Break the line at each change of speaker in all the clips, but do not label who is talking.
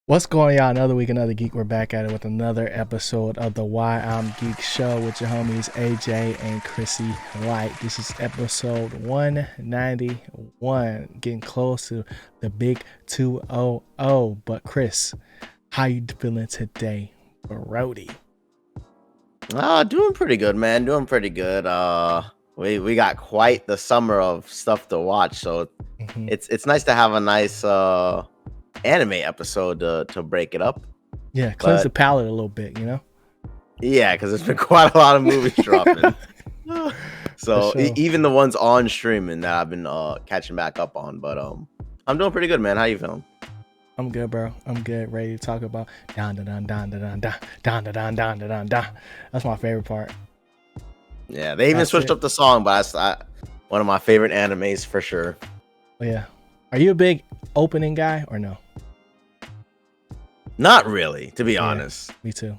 What's going on? Another week, another geek. We're back at it with another episode of the Why I'm Geek show with your homies AJ and ChrisyLite. This is episode 191, getting close to the big 200. But Chris, how you feeling today, Brody?
Doing pretty good, man. Doing pretty good. We got quite the summer of stuff to watch, so
Mm-hmm.
it's nice to have a nice anime episode to break it up.
Yeah, cleanse the
But
palate a little bit, you know?
yeah, because there's been quite a lot of movies dropping.
For
So
sure.
even the ones on streaming that I've been catching back up on. But I'm doing pretty good, man. How you feeling?
I'm good, bro. I'm good. Ready to talk about Dandadan, Dandadan, Dandadan, Dandadan, Dandadan. That's my favorite part.
Yeah, they even
That's
switched
it.
up the song, but one of my favorite animes for sure.
Yeah. Are you a big opening guy or no?
Not really, to be
Yeah.
honest.
Me too.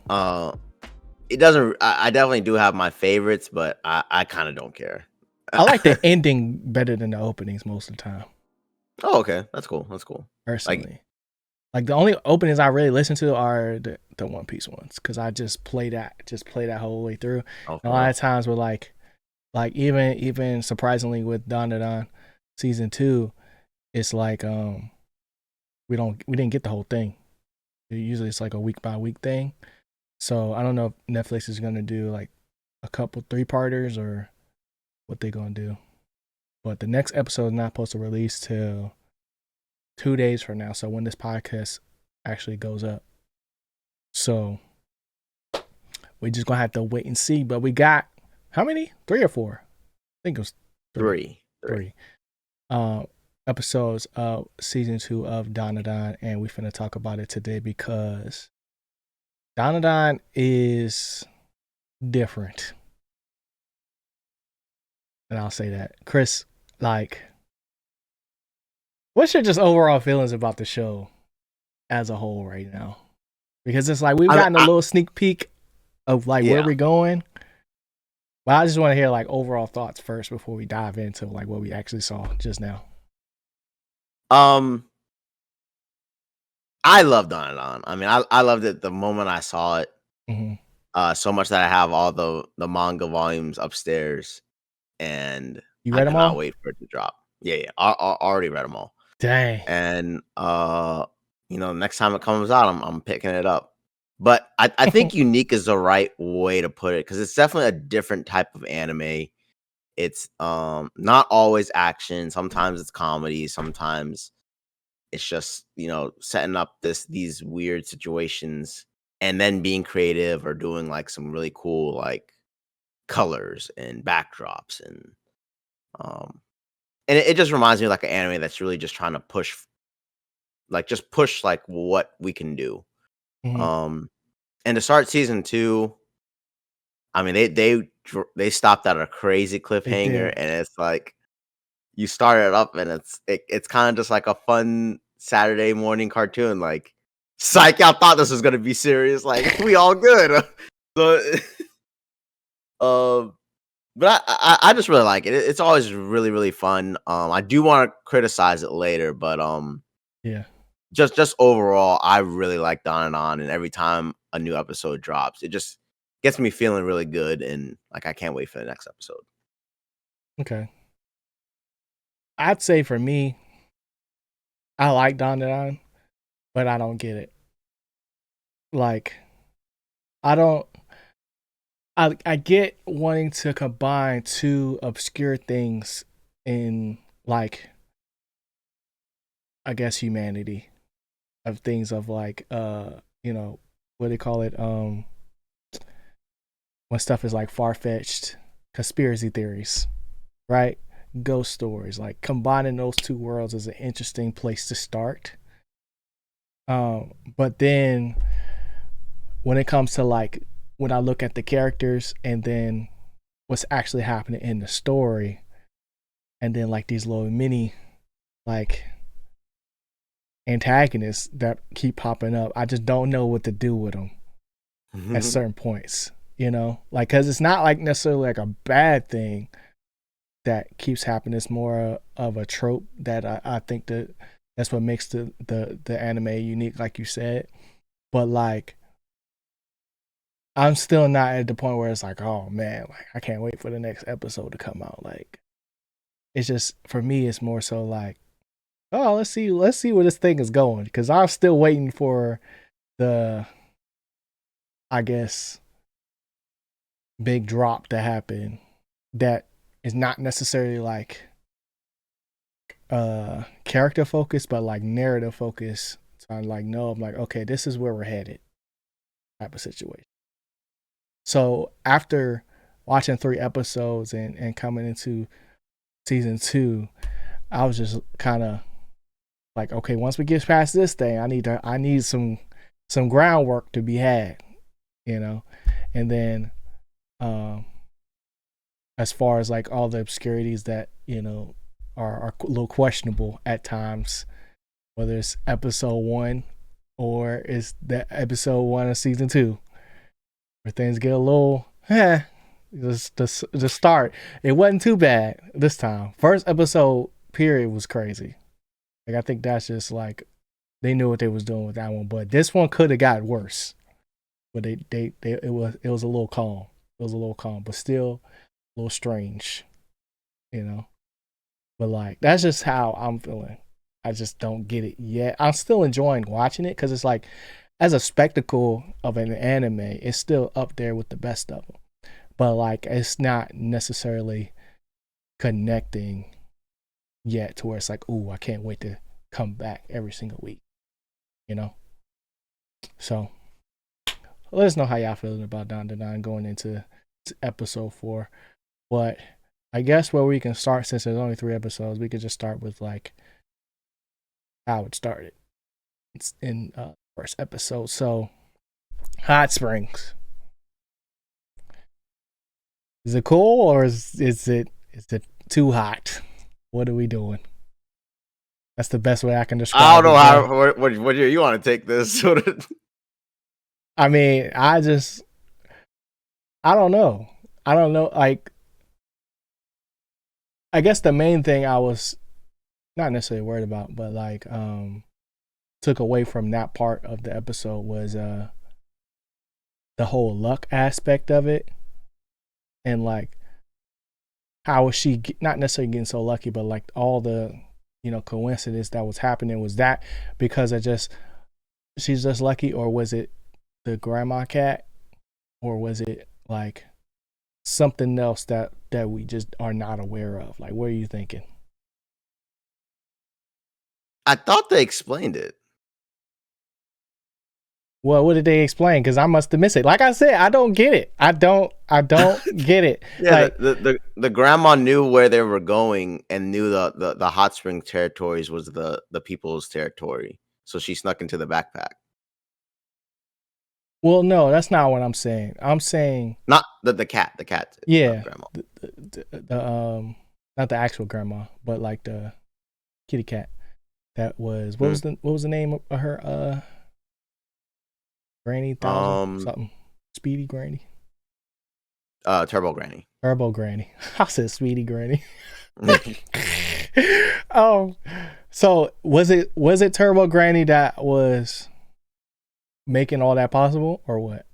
It doesn't. I definitely do have my favorites, but I kind of don't care.
I like the ending better than the openings most of the time,
Oh, okay, that's cool. That's cool. Like,
personally. Like the only openings I really listen to are the One Piece ones because I just play that whole way through.
oh,
And a lot of times with like even surprisingly with Dandadan season 2, it's like we didn't get the whole thing. Usually it's like a week by week thing. So I don't know if Netflix is gonna do like a couple 3-parters or what they gonna do. But the next episode is not supposed to release till 2 days from now. So when this podcast actually goes up. So we just gonna have to wait and see. But we got how many? 3 or 4? I think it was
three.
three. Episodes of season 2 of Dandadan, and we finna talk about it today because Dandadan is different. And I'll say that. Chris, like, what's your just overall feelings about the show as a whole right now? Because it's like we've gotten a little sneak peek of like where
Yeah.
we're going. But I just want to hear like overall thoughts first before we dive into like what we actually saw just now.
I loved Dandadan. I mean, I loved it the moment I saw it.
Mm-hmm.
So much that I have all the manga volumes upstairs, and
You
I
read them
cannot
all?
wait for it to drop. Yeah. I already read them all,
Dang.
and next time it comes out, I'm picking it up. But I think unique is the right way to put it because it's definitely a different type of anime. It's not always action. Sometimes it's comedy. Sometimes it's just setting up these weird situations and then being creative or doing like some really cool like colors and backdrops um and it just reminds me of like an anime that's really just trying to push like what we can do.
Mm-hmm.
um and to start season 2, I mean they stopped at a crazy
They
cliffhanger,
did.
and it's like you start it up and it's kind of just like a fun Saturday morning cartoon. Like, psych, y'all thought this was gonna be serious. Like, we all good. So, um, but I just really like it. It's always really really fun. I do want to criticize it later, but
Yeah.
just overall, I really like Don and On, and every time a new episode drops, it just gets me feeling really good, and like I can't wait for the next episode.
Okay. I'd say for me, I like Dandadan, but I don't get it. Like, I don't. I get wanting to combine two obscure things in like I guess humanity of things of like what do they call it when stuff is like far-fetched conspiracy theories, right? Ghost stories, like combining those two worlds is an interesting place to start. But then when it comes to like when I look at the characters and then what's actually happening in the story, and then like these little mini like antagonists that keep popping up, I just don't know what to do with them at certain points, like because it's not like necessarily like a bad thing that keeps happening. It's more of a trope that I think that That's what makes the anime unique, like you said. But like, I'm still not at the point where it's like, oh man, like I can't wait for the next episode to come out. Like, it's just for me, it's more so like, oh, let's see where this thing is going, because I'm still waiting for the, I guess, big drop to happen that is not necessarily like character focused, but like narrative focused. So I'm like, no, I'm like, okay, this is where we're headed, type of situation. So after watching 3 episodes and coming into season 2, I was just kind of like, okay, once we get past this thing, I need some groundwork to be had, you know. And then as far as like all the obscurities that, you know, are a little questionable at times, whether it's episode 1 or it's the episode 1 of season 2, where things get a little just the start. It wasn't too bad this time. First episode period was crazy. Like, I think that's just like they knew what they was doing with that one, but this one could have got worse. But it was a little calm. It was a little calm, but still a little strange, you know. But like, that's just how I'm feeling. I just don't get it yet. I'm still enjoying watching it because it's like, as a spectacle of an anime, it's still up there with the best of them. But like, it's not necessarily connecting yet to where it's like, ooh, I can't wait to come back every single week, you know. So let us know how y'all feeling about Dandadan going into episode 4. But I guess where we can start, since there's only 3 episodes, we could just start with like how it started. It's in first episode. So, hot springs. Is it cool, or is it too hot? What are we doing? That's the best way I can describe it.
I don't know how. What you want to take this?
I mean, I don't know. I don't know. Like, I guess the main thing I was not necessarily worried about, but like took away from that part of the episode was the whole luck aspect of it, and like how was she not necessarily getting so lucky, but like all the, you know, coincidence that was happening. Was that because of just she's just lucky, or was it the grandma cat, or was it like something else that we just are not aware of? Like, what are you thinking?
I thought they explained it.
Well, what did they explain? Because I must have missed it. Like I said, I don't get it. I don't get it.
Yeah,
like,
the grandma knew where they were going and knew the hot spring territories was the people's territory, so she snuck into the backpack.
well, no, that's not what I'm saying. I'm saying
not the cat.
Yeah,
grandma.
The not the actual grandma, but like the kitty cat. That was what was the name of her Granny Thousand something, Speedy Granny.
Turbo Granny.
Turbo Granny. I said Speedy Granny. So was it Turbo Granny that was making all that possible, or what?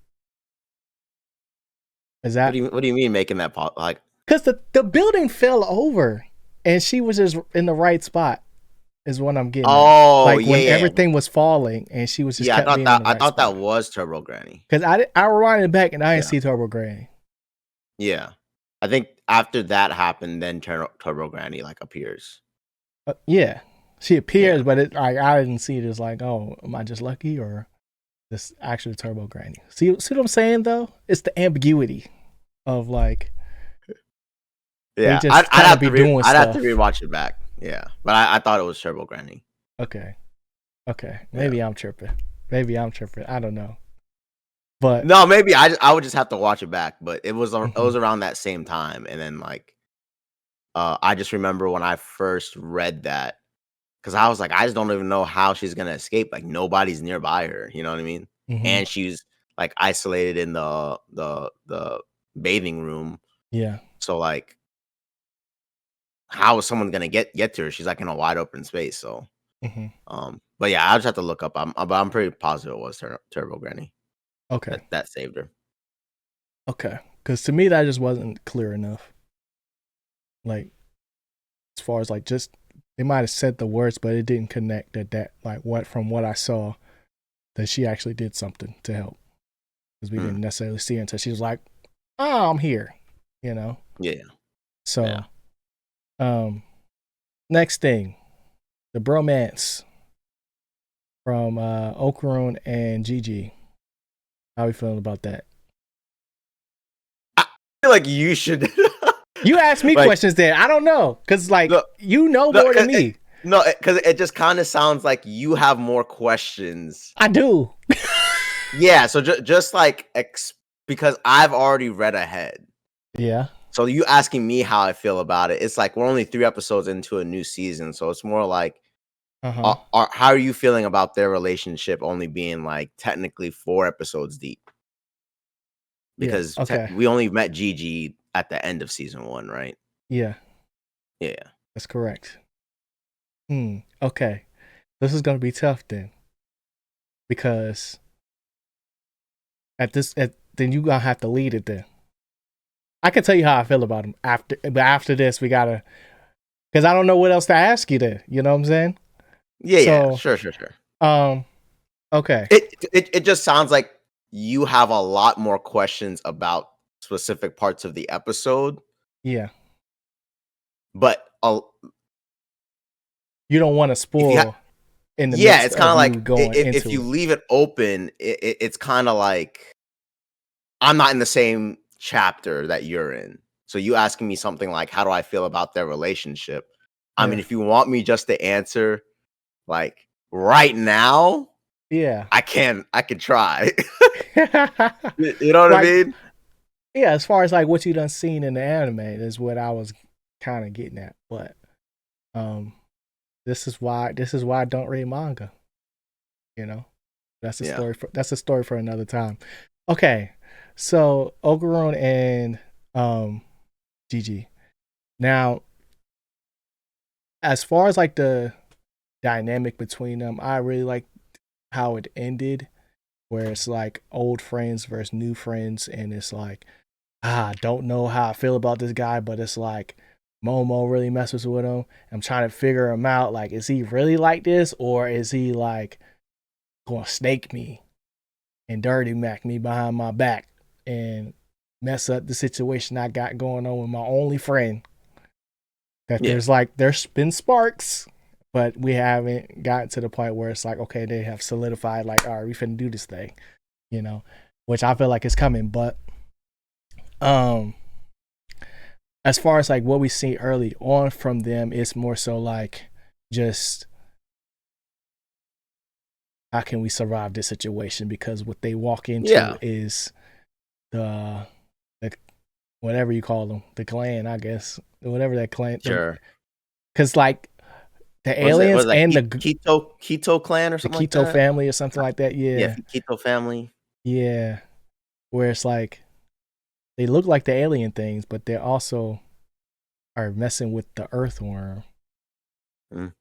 Is that
what do you mean making that like?
Because the building fell over and she was just in the right spot, is what I'm getting.
Oh,
at. Like when everything was falling and she was just
I thought that was Turbo Granny.
Because I rewinded back and I didn't see Turbo Granny.
Yeah, I think after that happened, then Turbo Granny like appears.
Yeah, she appears, but it I didn't see it as like, oh, am I just lucky, or this actually Turbo Granny? See what I'm saying though? It's the ambiguity of like,
yeah, I'd have to rewatch it back. Yeah, but I thought it was Turbo Granny.
Okay, maybe I'm tripping. I don't know. But
no, maybe I would just have to watch it back. But it was around that same time, and then like, I just remember when I first read that, because I was like, I just don't even know how she's gonna escape. Like nobody's nearby her. You know what I mean?
Mm-hmm.
And she's like isolated in the bathing room.
Yeah.
So like, how is someone gonna get to her? She's like in a wide open space. So
Hmm.
But yeah, I'll just have to look up. I'm pretty positive it was Turbo Granny
Okay.
that saved her.
Okay. Because to me, that just wasn't clear enough. Like, as far as like just they might have said the words, but it didn't connect that like what from what I saw that she actually did something to help because we
Mm.
didn't necessarily see her until she was like, "Oh, I'm here," you know.
Yeah, yeah.
So, um, next thing, the bromance from Okarun and Gigi. How we feeling about that?
I feel like you should
You asked me
like
questions there. I don't know because like
look,
you know
no,
more than me.
because it just kind of sounds like you have more questions.
I do.
Yeah, so just like because I've already read ahead.
Yeah.
So you asking me how I feel about it? It's like we're only 3 episodes into a new season, so it's more like,
Uh huh.
how are you feeling about their relationship only being like technically 4 episodes deep?
Yeah.
Because
Okay.
we only met Gigi at the end of season 1, right?
Yeah.
Yeah.
That's correct. Okay. This is gonna be tough then because then you gonna have to lead it then. I can tell you how I feel about him after, but after this we gotta because I don't know what else to ask you then. You know what I'm saying?
Yeah, yeah.
So,
Sure, sure, sure.
um, okay,
It just sounds like you have a lot more questions about specific parts of the episode,
yeah,
but
you don't want to
if you
spoil in the
yeah,
midst
it's kind
of
of
you
like
going
if
into
you
it.
leave it open, it's kind of like I'm not in the same chapter that you're in. So you asking me something like, how do I feel about their relationship? I mean,
Yeah,
if you want me just to answer like right now,
yeah,
I can try. You know what I
like
mean?
yeah. As far as like what you done seen in the anime is what I was kind of getting at, but um, this is why I don't read manga. You know,
Yeah.
that's a story for another time. Okay, so Ogeron and um Gigi. Now, as far as like the dynamic between them, I really like how it ended, where it's like old friends versus new friends, and it's like I don't know how I feel about this guy, but it's like Momo really messes with him. I'm trying to figure him out. Like, is he really like this, or is he like gonna snake me and dirty mac me behind my back and mess up the situation I got going on with my only friend? That
Yeah.
there's been sparks, but we haven't gotten to the point where it's like, okay, they have solidified, like, all right, we finna do this thing, you know, which I feel like is coming. But um as far as like what we see early on from them, it's more so like just how can we survive this situation, because what they walk into
Yeah.
is the the whatever you call them, the clan, I guess, whatever that clan,
Sure.
because like the
Was
aliens
it like
and
Keto clan or
the
something like
Keto
that?
family or something like that.
Yeah,
Yeah,
Keto family.
yeah. Where it's like they look like the alien things, but they also are messing with the earthworm.
Mm.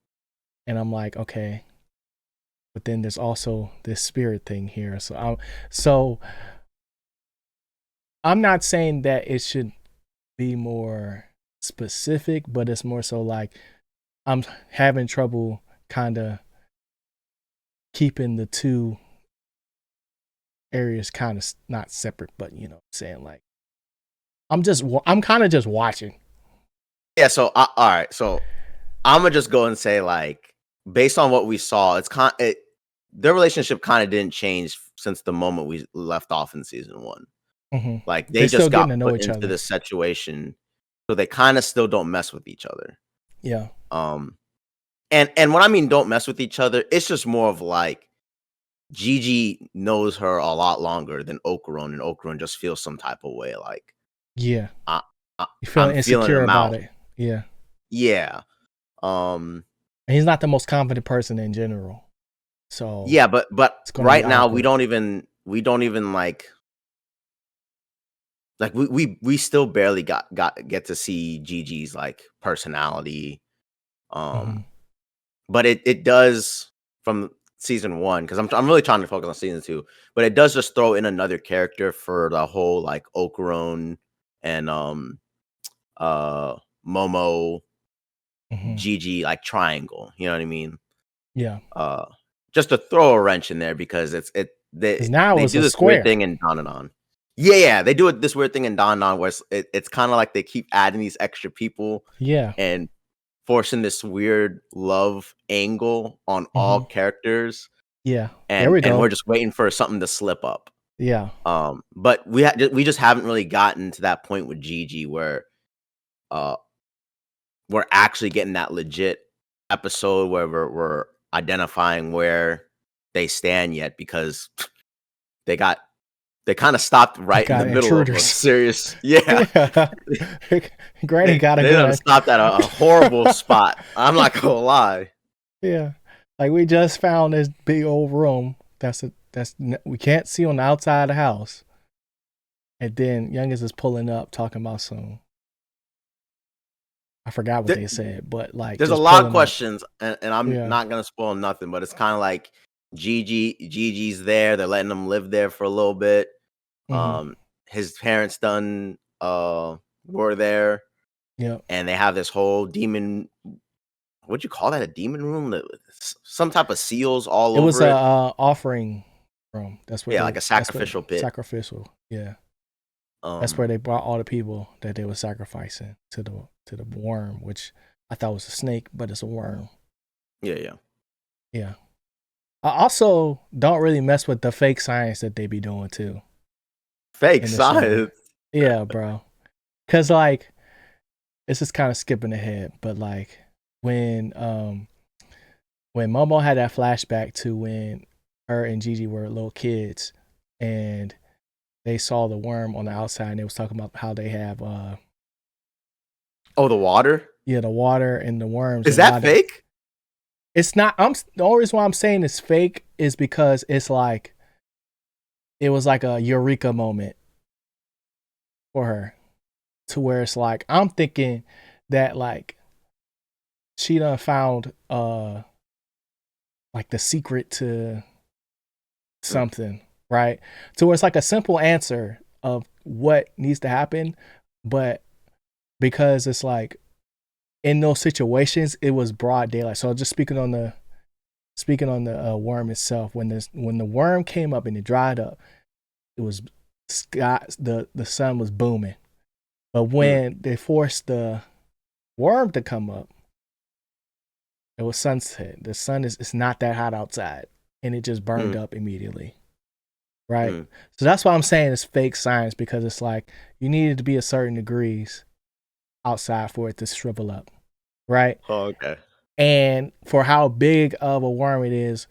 And I'm like, okay, but then there's also this spirit thing here. So I'm not saying that it should be more specific, but it's more so like I'm having trouble kind of keeping the two areas kind of not separate, but you know, saying like I'm kind of just watching.
Yeah, so all right. So I'm gonna just go and say like based on what we saw, their relationship kind of didn't change since the moment we left off in season 1.
Hmm.
Like
They're
they
still
just
getting
got
to know
put
each
into
other.
this situation, so they kind of still don't mess with each other.
Yeah.
Um, and when I mean don't mess with each other, it's just more of like Gigi knows her a lot longer than Okaron, and Okaron just feels some type of way, like
Yeah.
I, I
You feeling
I'm feeling
insecure
him
about
out.
it. Yeah.
Yeah. Um.
And he's not the most confident person in general. So
Yeah, but
it's gonna be
right now
awkward.
we don't even like we still barely get to see Gigi's like personality.
Hmm.
Um but it does from season 1 because I'm really trying to focus on season 2, but it does just throw in another character for the whole like Okuron and uh Momo
Hmm.
Gigi like triangle. You know what I mean?
Yeah,
Uh, just to throw a wrench in there because
because now
they
it's
do
a
this weird
square.
thing in Dandadan. Yeah, they do this weird thing in Dandadan where it's kind of like they keep adding these extra people
Yeah.
and forcing this weird love angle on all
Hmm.
characters,
Yeah. There we
and
go.
we're just waiting for something to slip up.
Yeah.
But we just haven't really gotten to that point with Gigi where uh we're actually getting that legit episode where we're identifying where they stand yet because they got they kind of stopped
They
right in the
got
middle of a
intruders.
serious yeah.
Yeah. Granny got a
They done
gun.
stopped at a horrible spot. I'm not gonna lie.
Yeah. Like we just found this big old room we can't see on the outside of the house. And then youngest is pulling up talking about some, I forgot what
There,
they said, but like
there's a
just
lot of
pulling up.
questions, and I'm
Yeah.
not gonna spoil nothing, but it's kind of like Gigi's there. They're letting him live there for a little bit.
Hmm.
Um, his parents done were there,
Yep.
and they have this whole demon. What'd you call that? A demon room? Some type of seals all
It was
over
a
it.
offering room. That's what
Yeah, like a
that's what
sacrificial pit.
sacrificial. Yeah. That's where
Um,
they brought all the people that they were sacrificing to the worm, which I thought was a snake, but it's a worm.
yeah, yeah.
Yeah. I also don't really mess with the fake science that they be doing too
Fake
in the show.
science.
Yeah, bro. Cause like this is kind of skipping ahead, but like when um when Momo had that flashback to when her and Gigi were little kids and they saw the worm on the outside and they was talking about how they have
Oh, the water.
yeah, the water and the worms
Is
and
that
how they
fake?
it's not I'm the only reason why I'm saying it's fake is because it's like it was like a eureka moment for her to where it's like I'm thinking that like she done found like the secret to
Mm,
something, right? So it's like a simple answer of what needs to happen, but because it's like in those situations it was broad daylight. So just speaking on the worm itself, when the worm came up and it dried up, it was sky the sun was booming. But
mm,
when they forced the worm to come up, it was sunset. The sun is it's not that hot outside, and it just burned
mm,
up immediately. Right.
mm.
So that's why I'm saying it's fake science because it's like you needed to be a certain degrees outside for it to shrivel up. Right.
Oh, okay.
And for how big of a worm it is,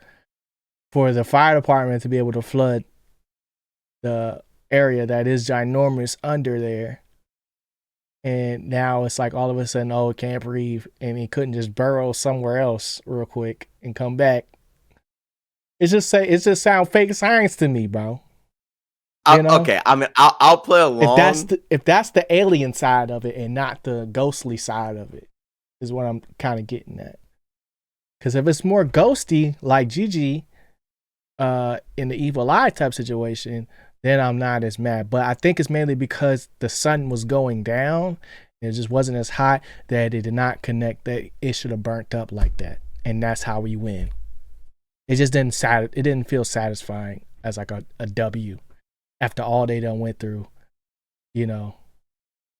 for the fire department to be able to flood the area that is ginormous under there. And now it's like all of a sudden, oh, it can't breathe. And he couldn't just burrow somewhere else real quick and come back. It just sound fake science to me, bro. You know?
Okay. I mean, I'll play along.
If that's the alien side of it and not the ghostly side of it, is what I'm kind of getting at. Because if it's more ghosty, like Gigi, in the evil eye type situation, then I'm not as mad. But I think it's mainly because the sun was going down, and it just wasn't as hot that it did not connect. That it should have burnt up like that, and that's how we win. It just it didn't feel satisfying as like a W after all they done went through, you know,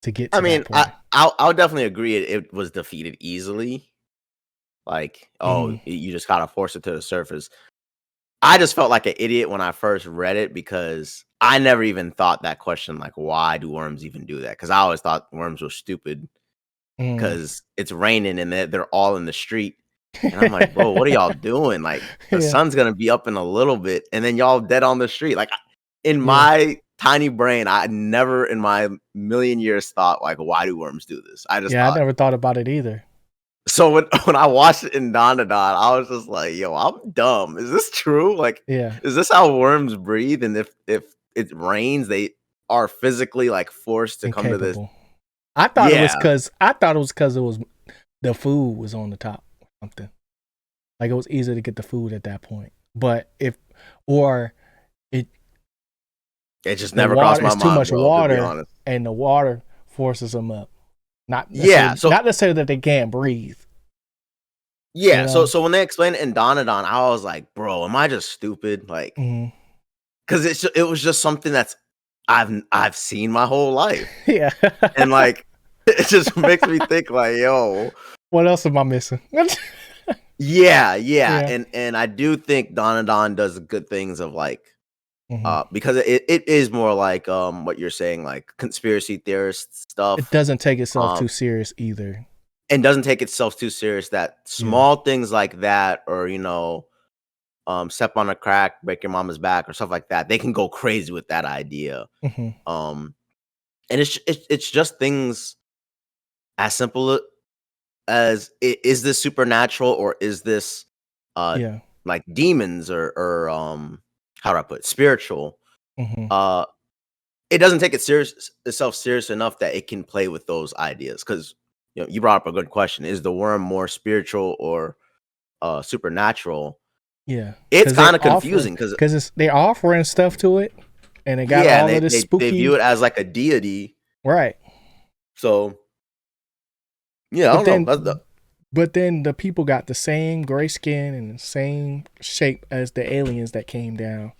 to get
I
to that
mean,
point.
I'll definitely agree it was defeated easily. Like, oh,
Mm-hmm.
you just gotta force it to the surface. I just felt like an idiot when I first read it because I never even thought that question, like, why do worms even do that? Because I always thought worms were stupid
Mm.
because it's raining and they're all in the street. And I'm like, bro, what are y'all doing? Like, the
Yeah,
sun's gonna be up in a little bit, and then y'all dead on the street. Like, in
yeah,
my tiny brain, I never in my million years thought, like, why do worms do this? I just
yeah. I
thought.
never thought about it either.
So when I watched it in Dandadan, I was just like, yo, I'm dumb. Is this true? Like,
Yeah,
is this how worms breathe? And if it rains, they are physically like forced to come to this.
incapable.
Yeah.
I thought it was because it was the food was on the top or something. Like it was easy to get the food at that point. But if or it
It just
the
never crossed
water
my
is too
mind,
much
bro, to be
water
honest.
and the water forces them up.
Yeah, so
Not necessarily that they can't breathe. You
yeah, so
know.
so when they explained it in Dandadan, I was like, "Bro, am I just stupid?" Like,
Mhm.
because it was just something that's I've seen my whole life,
Yeah.
and like, it just makes me think like, "Yo,
What else am I missing?
yeah,"
Yeah.
and I do think Dandadan does good things of like,
Mhm.
because it is more like what you're saying, like conspiracy theorist
It
stuff,
doesn't take itself
um,
too serious either.
and doesn't take itself too serious. That
Yeah.
small things like that, or step on a crack, break your mama's back, or stuff like that. They can go crazy with that idea.
Mhm.
Um, and it's just things as simple as is this supernatural or is this uh
Yeah.
like demons or how do I put it? Spiritual?
Mhm.
Uh, it doesn't take itself serious enough that it can play with those ideas because you brought up a good question: is the worm more spiritual or supernatural?
Yeah.
It's
Cuz they
kind of
offering
confusing because
they're offering stuff to it and they got
yeah, and
all of
they,
this
they they view
spooky
it as like a deity.
right.
So yeah, I
But
don't know.
then the people got the same gray skin and the same shape as the aliens that came down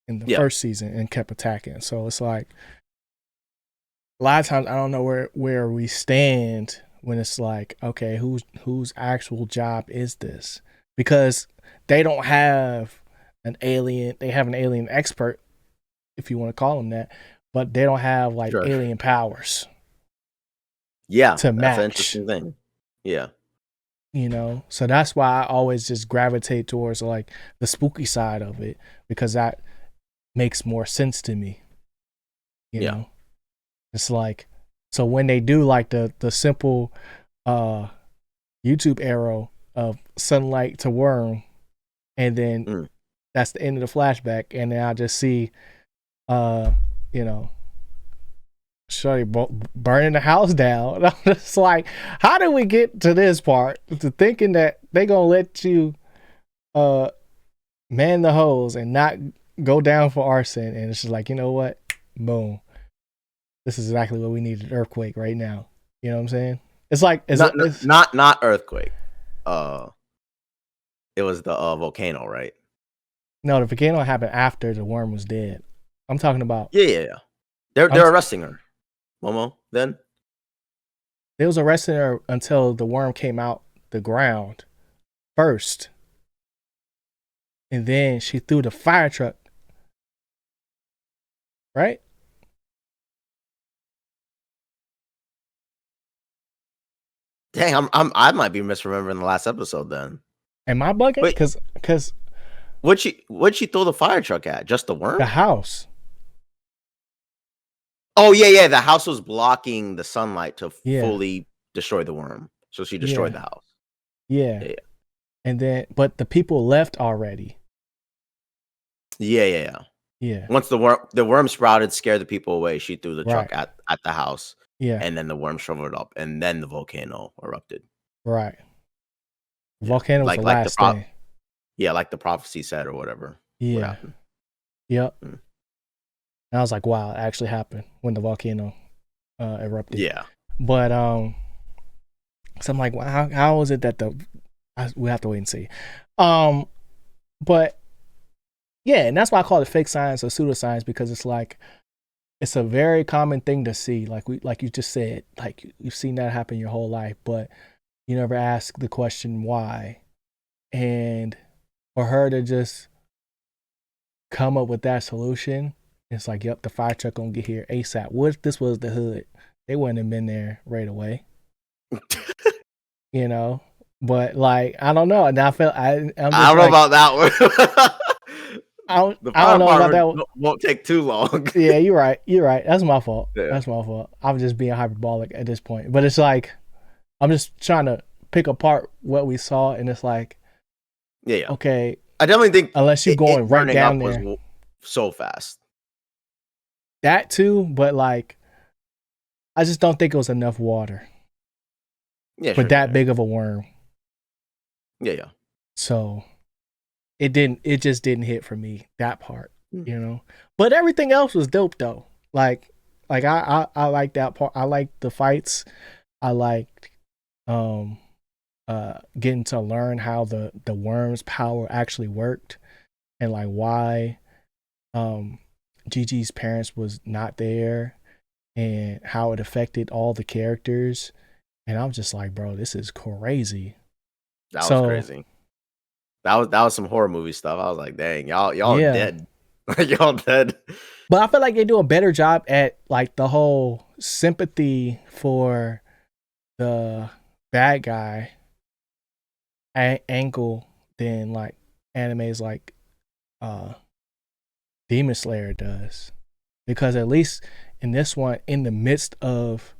in the
Yeah,
first season and kept attacking. So it's like a lot of times I don't know where we stand when it's like, okay, whose actual job is this? Because they don't have an alien. They have an alien expert, if you want to call them that, but they don't have like
sure.
alien powers
Yeah,
to
that's an
match.
interesting thing. Yeah,
So that's why I always just gravitate towards like the spooky side of it because that makes more sense to me. you
yeah.
know it's like, so when they do like the simple uh YouTube arrow of sunlight to worm, and then
Mm.
that's the end of the flashback, and then I just see uh you know Shorty burning the house down. And I'm just like, how did we get to this part? To thinking that they gonna let you uh man the hose and not go down for arson, and it's just like, you know what? Boom. This is exactly what we need, an earthquake right now. You know what I'm saying? It's like it's
Not earthquake. Uh, it was the volcano, right?
no, the volcano happened after the worm was dead. I'm talking about
Yeah, yeah, yeah. They're
I'm
they're arresting her, Momo. Then
they was arresting her until the worm came out the ground first, and then she threw the fire truck, right?
dang, I might be misremembering the last episode. Then
Am I bugging?
wait,
Because
what'd she throw the fire truck at? Just the worm?
the house,
Oh yeah, yeah. The house was blocking the sunlight to
yeah,
fully destroy the worm, so she destroyed
yeah,
the house.
yeah,
Yeah,
and then but the people left already.
yeah, yeah, yeah.
Yeah,
Once the worm sprouted, scared the people away. She threw the truck
right,
at the house,
yeah,
and then the worm shriveled up, and then the volcano erupted.
right.
Yeah,
Volcano was the
like the
last thing.
yeah, like the prophecy said or whatever would
Yeah,
happen.
yep.
Mm.
And I was like, wow, it actually happened when the volcano erupted.
Yeah,
But so I'm like, well, how is it that we have to wait and see. Um, but yeah, and that's why I call it fake science or pseudoscience, because it's like it's a very common thing to see. Like you just said, like you've seen that happen your whole life, but you never ask the question why. And for her to just come up with that solution, it's like, yep, the fire truck gonna get here ASAP. What if this was the hood? They wouldn't have been there right away, you know. But like, I don't know. And I felt I'm
I
just
don't know
like,
about that one. The
I
fire
don't know about that
department
one.
won't take too long.
Yeah, you're right. You're right. That's my fault.
Yeah,
That's my fault. I'm just being hyperbolic at this point. But it's like I'm just trying to pick apart what we saw, and it's like,
yeah, yeah.
okay,
I definitely think
unless you're
it
going right
burning
down
up was
there,
so fast.
that too. But like, I just don't think it was enough water
Yeah,
for
sure,
that
sure.
big of a worm.
Yeah, yeah.
So it just didn't hit for me, that part,
Mm.
you know. But everything else was dope though. I like that part. I like the fights. I liked um getting to learn how the worm's power actually worked, and like why um Gigi's parents was not there, and how it affected all the characters. And I'm just like, bro, this is crazy.
That was
So
crazy. That was some horror movie stuff. I was like, dang, y'all
yeah,
dead. Like y'all dead.
but I feel like they do a better job at like the whole sympathy for the bad guy angle than like animes like uh Demon Slayer does, because at least in this one, in the midst of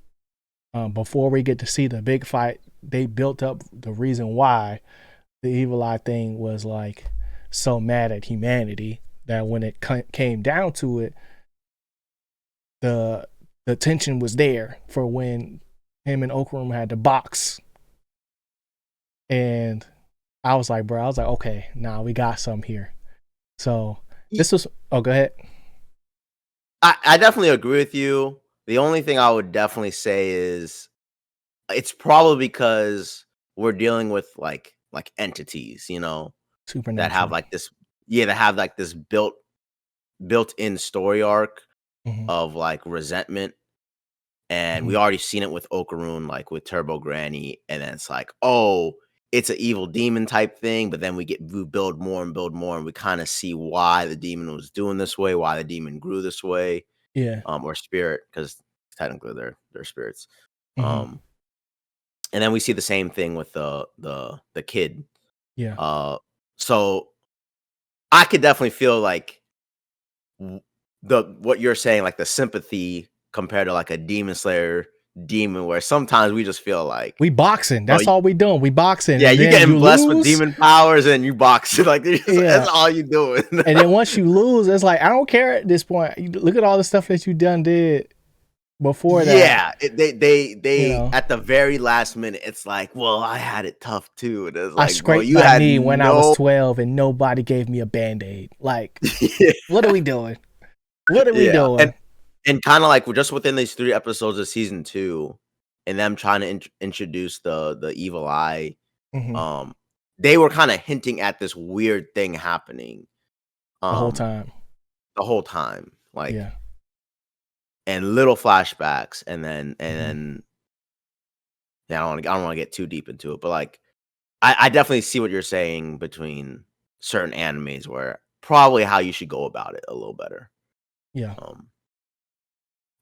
before we get to see the big fight, they built up the reason why the evil eye thing was like so mad at humanity, that when it came down to it, the the tension was there for when him and Okrum had to box. And I was like, bro, I was like, okay, nah, we got some here. So this was, oh, go ahead.
I definitely agree with you. The only thing I would definitely say is it's probably because we're dealing with like entities, that have
Supernatural.
like this that have like this built-in story arc
Mm-hmm.
of like resentment. And
Mm-hmm.
we already seen it with Okaroon, like with Turbo Granny, and then it's like, oh, it's an evil demon type thing, but then we build more and build more, and we kind of see why the demon was doing this way, why the demon grew this way,
Yeah.
or spirit, because technically they're spirits.
Mm-hmm.
Um, and then we see the same thing with the kid.
Yeah.
So I could definitely feel like the what you're saying, like the sympathy compared to like a Demon Slayer demon, where sometimes we just feel like,
We boxing.
bro,
That's all we doing. We boxing,
yeah,
and
you
then
getting
you
blessed with
lose.
demon powers and you box. Like that's
Yeah.
all you doing.
And then once you lose, it's like I don't care at this point. You look at all the stuff that you did before that.
Yeah, they
You know,
at the very last minute, it's like, well, I had it tough too. And it's
I
like, bro,
scraped
you
my
had
knee when I was
no
12, and nobody gave me a band-aid. Like,
yeah,
what are we doing? What are we
yeah.
doing?
And kind of like we're just within these 3 episodes of season 2, and them trying to introduce the evil eye.
Mm-hmm.
Um, they were kind of hinting at this weird thing happening.
The whole
Um,
time.
the whole time, like,
Yeah.
and little flashbacks, and then
Mm-hmm.
yeah, I don't want to get too deep into it, but like I definitely see what you're saying between certain animes where probably how you should go about it a little better,
Yeah.
um,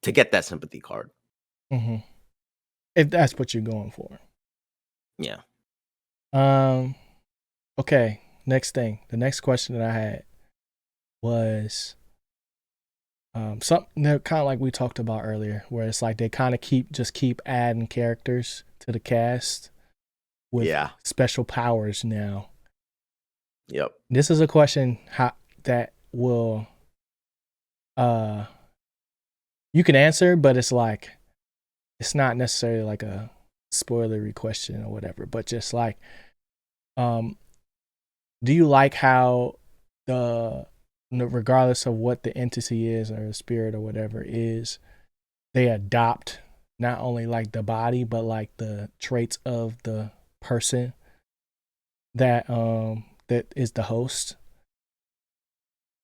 to get that sympathy card.
Mm-hmm. If that's what you're going for.
Yeah.
Um. Okay. Next thing. The next question that I had was something that kind of like we talked about earlier, where it's like they kind of keep adding characters to the cast with
Yeah.
special powers now.
Yep.
This is a question that will uh you can answer, but it's like it's not necessarily like a spoilery question or whatever, but just like um do you like how the regardless of what the entity is or the spirit or whatever is, they adopt not only like the body but like the traits of the person that is the host?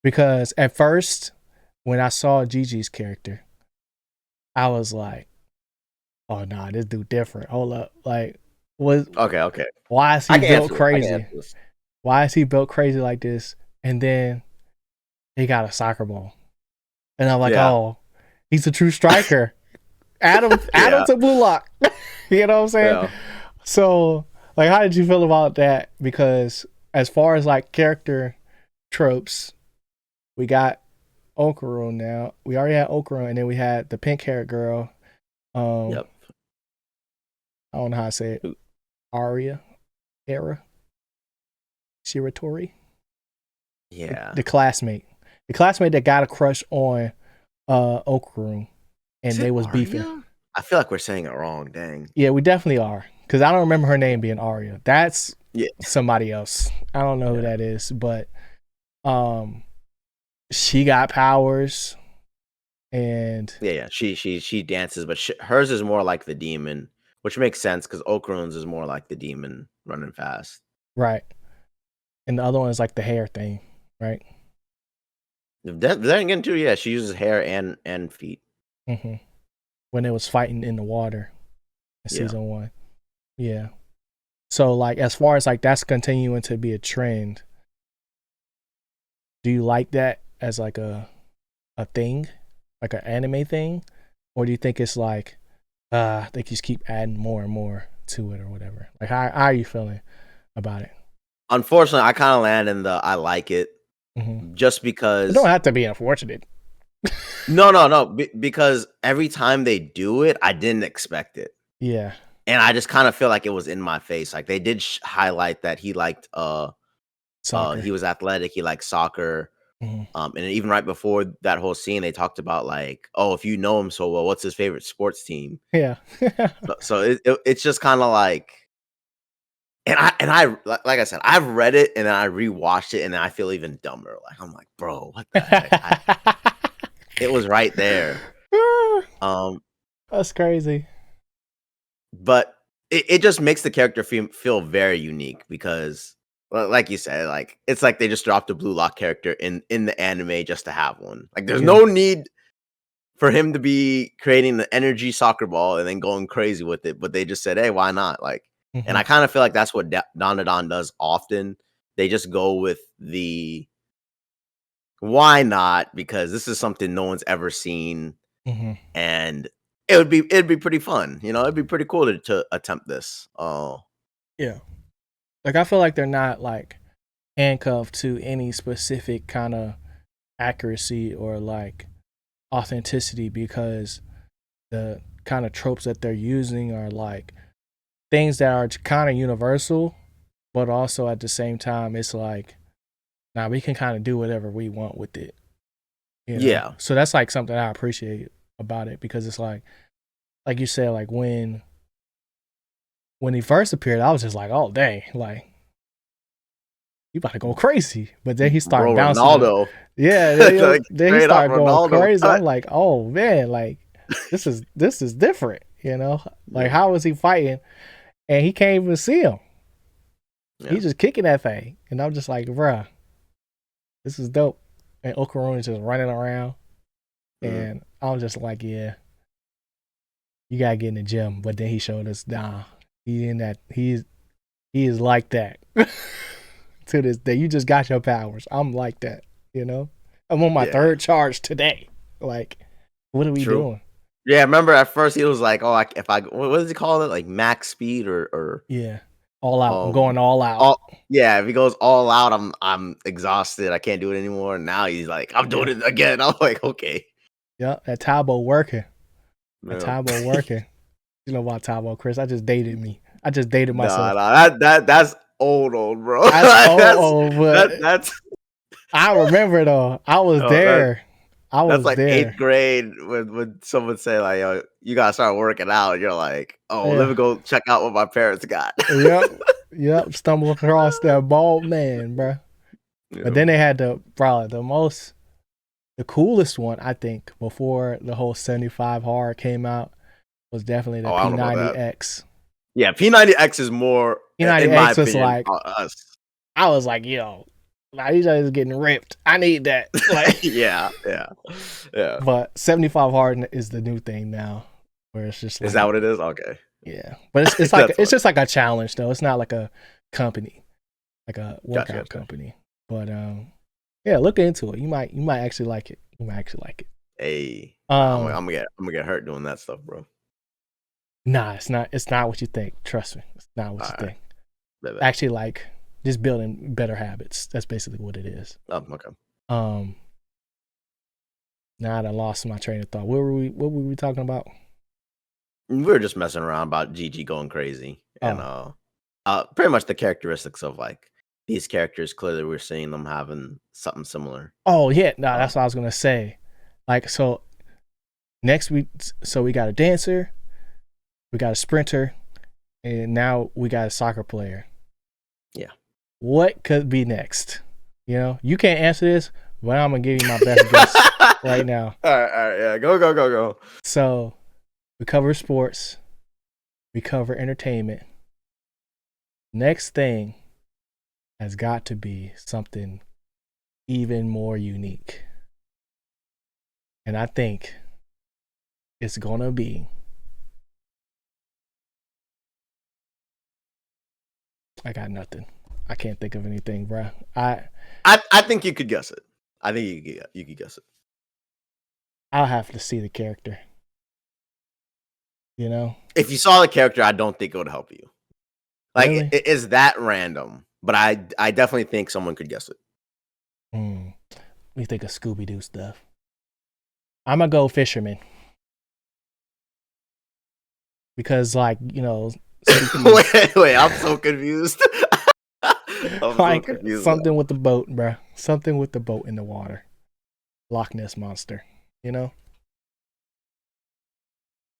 Because at first when I saw Gigi's character, I was like, oh nah, this dude different. Hold up. Like, was
Okay.
why is
I
he
can
built
answer this. I can
crazy?
answer this.
Why is he built crazy like this? And then he got a soccer ball. And I'm like,
Yeah.
oh, he's a true striker. Adam
Yeah.
to Blue Lock. You know what I'm saying?
Yeah.
So, like, how did you feel about that? Because as far as like character tropes, we got Okuro now. We already had Okuro, and then we had the pink haired girl. Um,
Yep.
I don't know how to say it. Aria, Era, Shiratori,
Yeah.
the classmate that got a crush on Okuro,
Is
and they
it
was beefing.
Arya? I feel like we're saying it wrong. Dang.
Yeah, we definitely are. Because I don't remember her name being Aria. That's
Yeah,
somebody else. I don't know who
yeah,
that is, but um, she got powers, and
yeah. She dances, but hers is more like the demon, which makes sense because Okron's is more like the demon running fast.
right, and the other one is like the hair thing, right?
Then again, too, yeah, she uses hair and feet.
hmm When it was fighting in the water in
Yeah.
season 1, yeah. So like as far as like that's continuing to be a trend, do you like that as like a thing, like an anime thing, or do you think it's like they just keep adding more and more to it or whatever? Like how are you feeling about it?
Unfortunately, I kind of land in the I like it
hmm
just
It don't
because.
have to be unfortunate.
No, no, no. Because every time they do it, I didn't expect it,
Yeah,
and I just kind of feel like it was in my face. Like they did highlight that he liked
soccer.
he was athletic, he liked soccer.
hmm
And even right before that whole scene, they talked about like, oh, if you know him so well, what's his favorite sports team?
Yeah.
So it's just kind of like, like I said, I've read it and then I rewatched it and then I feel even dumber. Like I'm like, bro, what the heck? It was right there. Um,
That's crazy.
but it just makes the character feel very unique because, like you said, like it's like they just dropped a Blue Lock character in the anime just to have one. Like there's
Yeah.
no need for him to be creating the energy soccer ball and then going crazy with it, but they just said, "Hey, why not?" Like, and
hmm
I kind of feel like that's what Dandadan does often. They just go with the why not because this is something no one's ever seen,
hmm
and it'd be pretty fun. You know, it'd be pretty cool to attempt this. Oh,
Yeah. Like I feel like they're not like handcuffed to any specific kind of accuracy or like authenticity because the kind of tropes that they're using are like things that are kind of universal, but also at the same time, it's like, now we can kind of do whatever we want with it, you know?
yeah,
So that's like something I appreciate about it because it's like you said, like when he first appeared, I was just like, oh, dang, like, you about to go crazy. But then he started
bro,
bouncing the,
Ronaldo,
yeah,
like
then he
straight up
started going
Ronaldo
crazy. I'm
cut.
like, oh man, like this is different, you know? Like
Yeah,
how is he fighting? And he can't even see him.
yeah,
He's just kicking that thing. And I'm just like, bruh, this is dope. And Okarun is just running around.
mm,
And I'm just like, yeah, you gotta get in the gym. But then he showed us, nah, he is like that. To this day. You just got your powers. I'm like that, you know? I'm on my
yeah,
third charge today. Like, what are we
true.
doing?
Yeah, I remember at first he was like, "Oh, if I what does he call it? Like max speed or
Yeah. All out. I'm
um
going all out.
all yeah, if he goes all out, I'm exhausted. I can't do it anymore." And now he's like, "I'm doing
Yeah.
it again." I'm like, "Okay."
Yeah. That Tabo working. That
No,
Tabo working. You know about Tabo, Chris. I just dated me. I just dated
no,
myself.
that's old, bro.
That's
that's
but
that's
I remember though. I was
oh,
there. I
that's
was
like eighth
there.
grade when someone say like, "Yo, you gotta start working out." You're like, "Oh, let
Yeah.
me go check out what my parents got."
Yep. Yep. Stumbled across that bald man, bro. But
Yeah.
then they had probably the coolest one, I think, before the whole 75 hard came out was definitely the
Oh, I don't know about that.
P90X.
Yeah, P90X is more, in my
P90X was
opinion,
like,
us.
I was like, yo, like these guys getting ripped. I need that. Like,
Yeah, yeah, yeah.
but 75 hard is the new thing now, where it's just
Is
like,
that what it is? Okay.
yeah, but it's like
That's
it's
funny.
just like a challenge though. It's not like a company, like a
Gotcha,
workout
gotcha.
company. But yeah, look into it. You might actually like it. You might actually like it.
Hey, nah,
Um,
I'm gonna get hurt doing that stuff, bro.
nah, it's not. It's not what you think. Trust me, it's not what you
Alright,
think.
bet, bet.
Actually, like just building better habits. That's basically what it is.
Oh, okay.
Um, now I lost my train of thought. What were we talking about?
We were just messing around about Gigi going crazy, and
Oh,
pretty much the characteristics of like these characters. Clearly, we're seeing them having something similar.
oh yeah. No,
Uh,
that's what I was gonna say. Like so, next week, so we got a dancer, we got a sprinter, and now we got a soccer player.
Yeah.
What could be next? You know, you can't answer this, but I'm gonna give you my best guess right now.
All right, yeah, go.
So we cover sports, we cover entertainment. Next thing has got to be something even more unique. And I think it's gonna be, I got nothing. I can't think of anything, bruh.
I think you could guess it. I think you could guess it.
I'll have to see the character. You know?
If you saw the character, I don't think it would help you. Like,
Really?
it is that random, but I definitely think someone could guess it.
We think of Scooby Doo stuff. I'm gonna go fisherman. Because, like, you know,
wait, I'm so confused.
like so confused something with the boat, bruh. Something with the boat in the water. Loch Ness Monster, you know?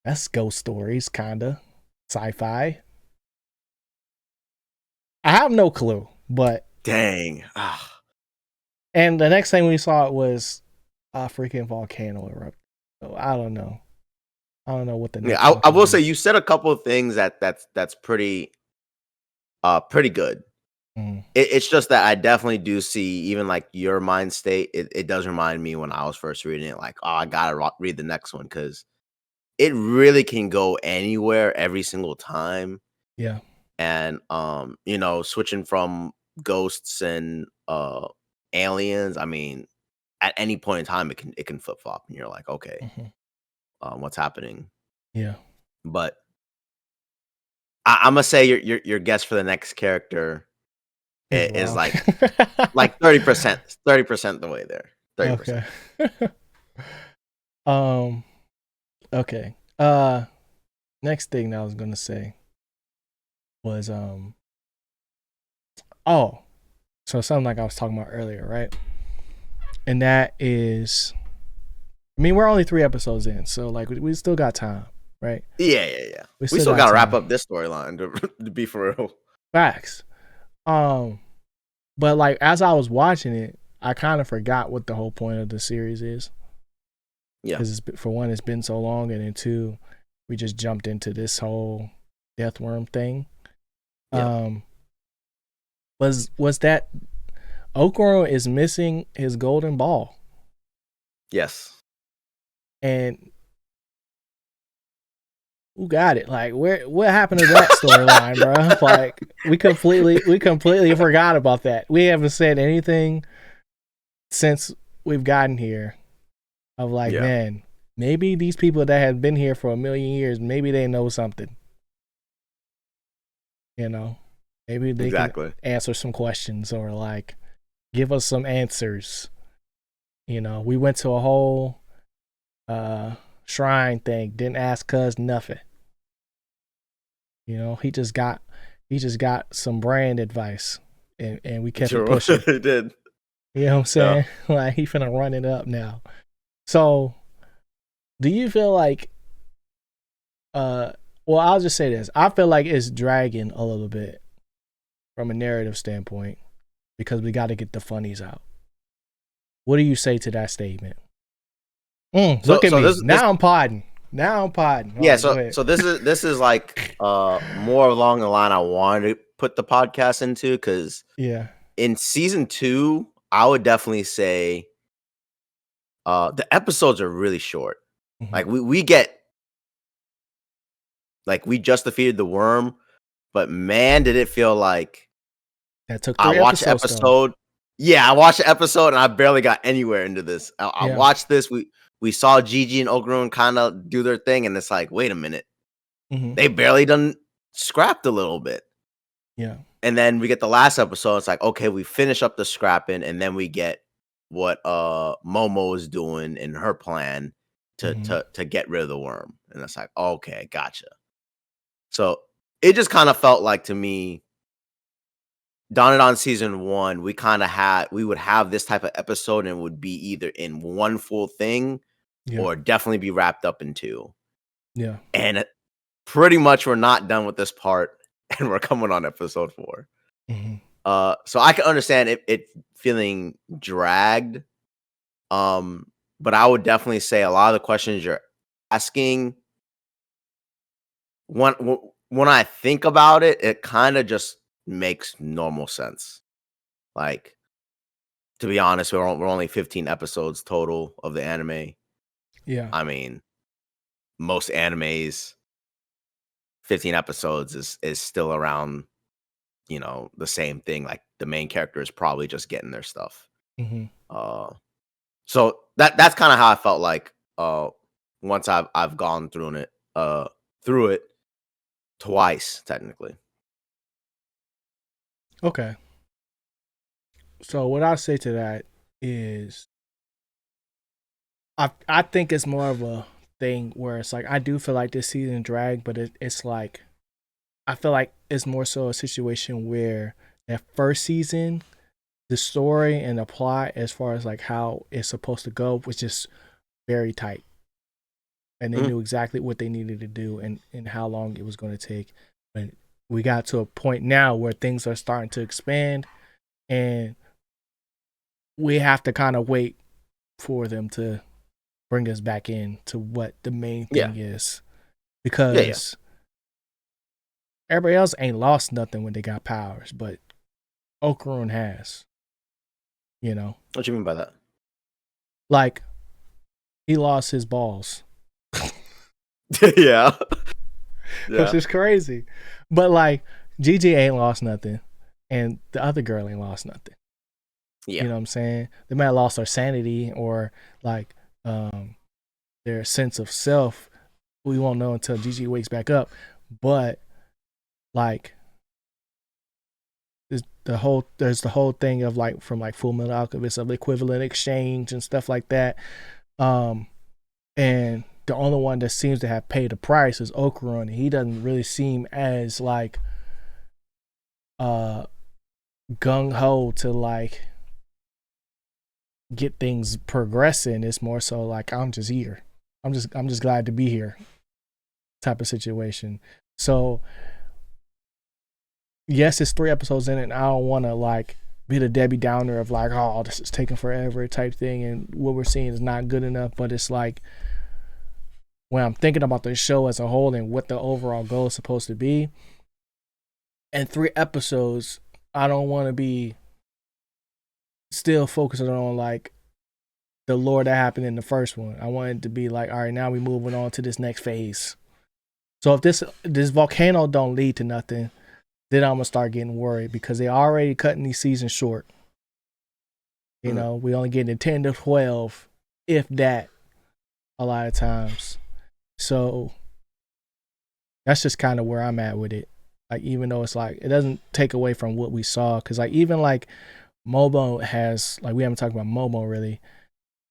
That's ghost stories, kinda. Sci-fi. I have no clue, but
dang.
And the next thing we saw it was a freaking volcano erupt. So I don't know. I don't know what the next.
I will say you said a couple of things that's pretty good. It's just that I definitely do see, even like your mind state, it does remind me when I was first reading it, like, oh, I gotta read the next one, because it really can go anywhere every single time.
Yeah.
And you know, switching from ghosts and aliens, I mean, at any point in time it can flip flop and you're like, okay, what's happening?
Yeah.
But I'm gonna say your guess for the next character is like 30% the way there. 30%.
Okay. Okay. Next thing that I was gonna say was so something like I was talking about earlier, right? And that is, I mean, we're only 3 episodes in, so like we still got time, right?
Yeah. We still gotta wrap up this storyline to be for real.
Facts. But like as I was watching it, I kind of forgot what the whole point of the series is.
Yeah.
Because for one, it's been so long, and then two, we just jumped into this whole death worm thing. Yeah. Was that Okoro is missing his golden ball?
Yes.
And who got it? Like, what happened to that storyline, bro? Like, we completely forgot about that. We haven't said anything since we've gotten here of like, man, maybe these people that have been here for 1,000,000 years, maybe they know something. You know, maybe they can answer some questions or like give us some answers. You know, we went to a whole shrine thing, didn't ask Cuz nothing. You know, he just got some brand advice, and we kept it pushing.
He did.
You know what I'm saying? Yeah. Like, he finna run it up now. So, do you feel like, well, I'll just say this. I feel like it's dragging a little bit from a narrative standpoint because we got to get the funnies out. What do you say to that statement? Look at me. Now I'm podding.
Yeah, so this is like more along the line I wanted to put the podcast into, because in season 2, I would definitely say the episodes are really short. Like we get, like, we just defeated the worm, but man, did it feel like
that took 3 episodes.
I watched the episode and I barely got anywhere into this. I watched this. We saw Gigi and Ogron kind of do their thing, and it's like, wait a minute. They barely done scrapped a little bit.
Yeah.
And then we get the last episode. It's like, okay, we finish up the scrapping, and then we get what Momo is doing in her plan to get rid of the worm. And it's like, okay, gotcha. So it just kind of felt like, to me, Dandadan season 1, we would have this type of episode, and it would be either in one full thing or definitely be wrapped up in 2.
Yeah.
And pretty much we're not done with this part, and we're coming on episode 4. So I can understand it feeling dragged. But I would definitely say a lot of the questions you're asking, when I think about it, it kind of just makes normal sense. Like, to be honest, we're only 15 episodes total of the anime.
Yeah.
I mean, most animes, 15 episodes is still around, the same thing. Like the main character is probably just getting their stuff.
Mm-hmm.
So that's kind of how I felt like once I've gone through it twice technically.
Okay. So what I say to that is, I think it's more of a thing where it's like I do feel like this season dragged, but it's like I feel like it's more so a situation where that first season, the story and the plot as far as like how it's supposed to go was just very tight. And they
Mhm.
knew exactly what they needed to do and how long it was going to take. But we got to a point now where things are starting to expand and we have to kind of wait for them to bring us back in to what the main
Yeah.
thing is.
Yeah, yeah.
Because everybody else ain't lost nothing when they got powers, but Okarun has, you know?
What you mean by that?
Like, he lost his balls.
Yeah.
Which
Yeah.
is crazy. But like Gigi ain't lost nothing. And the other girl ain't lost nothing.
Yeah.
You know what I'm saying? They might have lost their sanity or like their sense of self. We won't know until Gigi wakes back up. But like there's the whole thing of like from like Full Metal Alchemist of equivalent exchange and stuff like that. And the only one that seems to have paid the price is Okarun, and he doesn't really seem as like gung ho to like get things progressing. It's more so like I'm just here. I'm just glad to be here type of situation. So yes, it's 3 episodes in it, and I don't want to like be the Debbie Downer of like, oh, this is taking forever type thing, and what we're seeing is not good enough. But it's like when I'm thinking about the show as a whole and what the overall goal is supposed to be, and 3 episodes, I don't want to be still focusing on like the lore that happened in the first one. I want it to be like, all right, now we moving on to this next phase. So if this volcano don't lead to nothing, then I'm gonna start getting worried because they already cutting these seasons short. You know, we only getting 10 to 12, if that, a lot of times. So that's just kind of where I'm at with it. Like, even though it's like, it doesn't take away from what we saw. Because like, even like Momo has, like, we haven't talked about Momo really.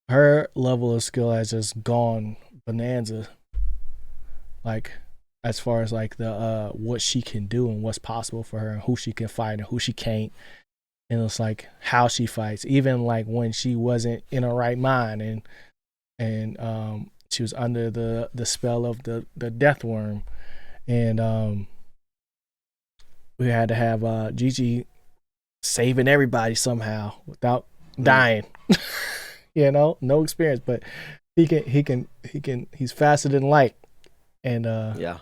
Her level of skill has just gone bonanza. Like, as far as like the what she can do and what's possible for her and who she can fight and who she can't. And it's like how she fights, even like when she wasn't in her right mind and she was under the spell of the death worm. And we had to have Gigi saving everybody somehow without dying. You know, no experience, but he's faster than light. And
Yeah.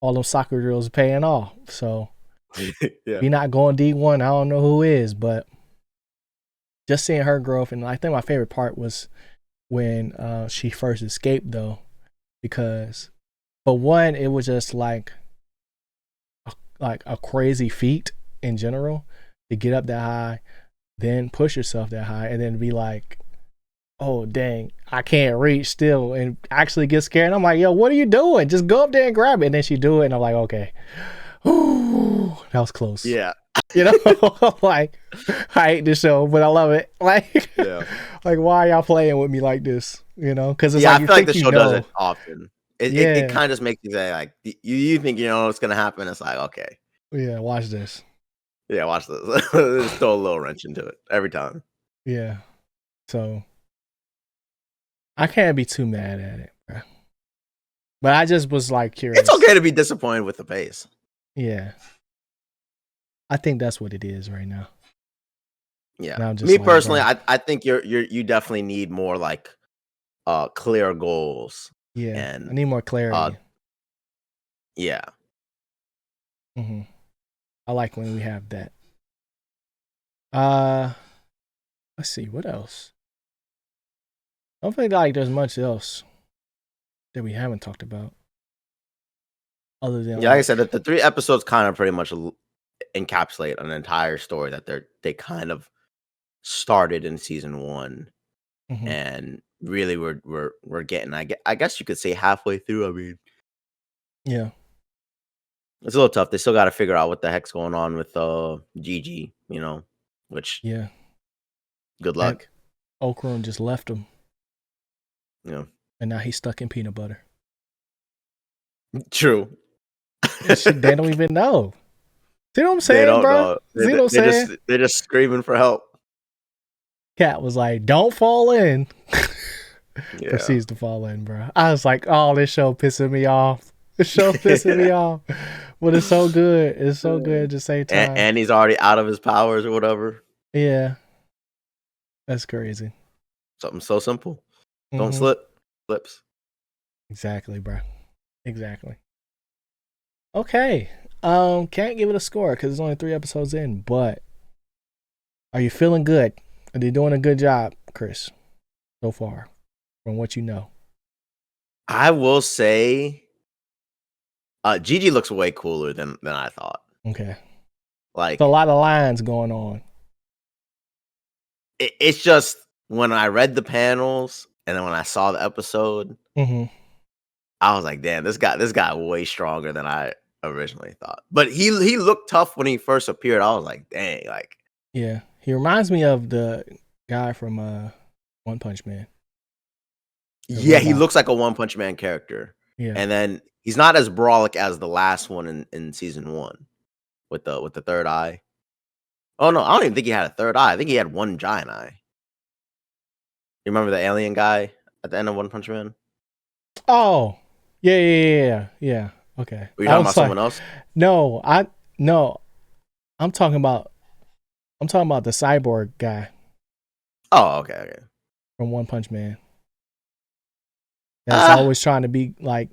all those soccer drills are paying off. So
Yeah.
you're not going D1. I don't know who is, but just seeing her growth. And I think my favorite part was when she first escaped, though, because for one, it was just like a crazy feat in general to get up that high, then push yourself that high, and then be like, oh dang, I can't reach still, and actually get scared. And I'm like, yo, what are you doing? Just go up there and grab it. And then she do it, and I'm like, okay, ooh, that was close.
Yeah.
You know, like, I hate this show, but I love it. Like,
Yeah.
like, why are y'all playing with me like this? You know, because it's
Yeah,
like
I
you
feel like
think
the
you
show does
know.
it often. It
Yeah,
kind of just makes you say like you think you know what's gonna happen. It's like, okay,
yeah. Watch this.
yeah, watch this. Just throw a little wrench into it every time.
Yeah. So I can't be too mad at it, bro. But I just was like curious.
It's okay to be disappointed with the pace.
Yeah. I think that's what it is right now.
Yeah.
And I'm just
Me
like,
personally,
bro,
I think you definitely need more like clear goals
yeah, I
and
need more
uh
clarity.
yeah.
Hmm. I like when we have that. Uh, let's see what else. I don't think like there's much else that we haven't talked about other than
Yeah, like I
like,
said, that the 3 episodes kind of pretty much encapsulate an entire story that they kind of started in season 1
mhm,
and really we're getting I guess you could say halfway through. I mean,
yeah,
it's a little tough. They still got to figure out what the heck's going on with Gigi, which
yeah,
good
and
luck.
Okron just left him,
You know.
and now he's stuck in peanut butter.
True.
And shit, they don't even know. See what I'm
They
saying,
don't
bro?
know.
See what I'm saying?
They're just screaming for help.
Cat was like, "Don't fall in."
Yeah.
Proceeds to fall in, bro. I was like, "Oh, this show pissing me off. This show's pissing me off." But it's so good. It's so good at the same time.
And he's already out of his powers or whatever.
Yeah, that's crazy.
Something so simple. Don't
Hmm.
slip. Slips.
Exactly, bro. Exactly. Okay. Can't give it a score because it's only 3 episodes in. But are you feeling good? Are they doing a good job, Chris? So far, from what you know.
I will say Gigi looks way cooler than I thought.
Okay. So a
Like
lot of lines going on.
it's just when I read the panels and then when I saw the episode,
Hmm.
I was like, damn, this guy way stronger than I originally thought. But he looked tough when he first appeared. I was like, dang, like
Yeah, he reminds me of the guy from One Punch Man, the
yeah, he
robot.
looks like a One Punch Man character.
Yeah.
And then he's not as brawlic as the last one in season 1 with the third eye. Oh no, I don't even think he had a third eye. I think he had one giant eye. You remember the alien guy at the end of One Punch Man?
Oh, yeah. Okay.
Were you
I
talking about
was like,
someone else?
no, no, I'm talking about the cyborg guy
Oh, okay, okay.
from One Punch Man. That's
Ah,
always trying to be like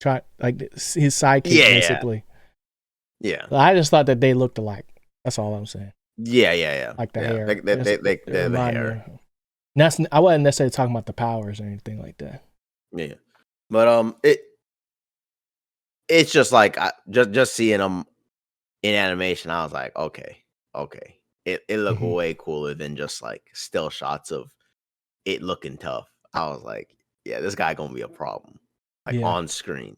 his sidekick
yeah,
basically.
yeah,
But I just thought that they looked alike. That's all I'm saying.
yeah.
Like the
Yeah. They
hair,
they they, they
it
they're the
reminded me of
hair.
him. That's I wasn't necessarily talking about the powers or anything like that.
Yeah, but it's just like just seeing them in animation. I was like, okay. It looked
Hmm.
way cooler than just like still shots of it looking tough. I was like, yeah, this guy gonna be a problem, like
Yeah.
on screen.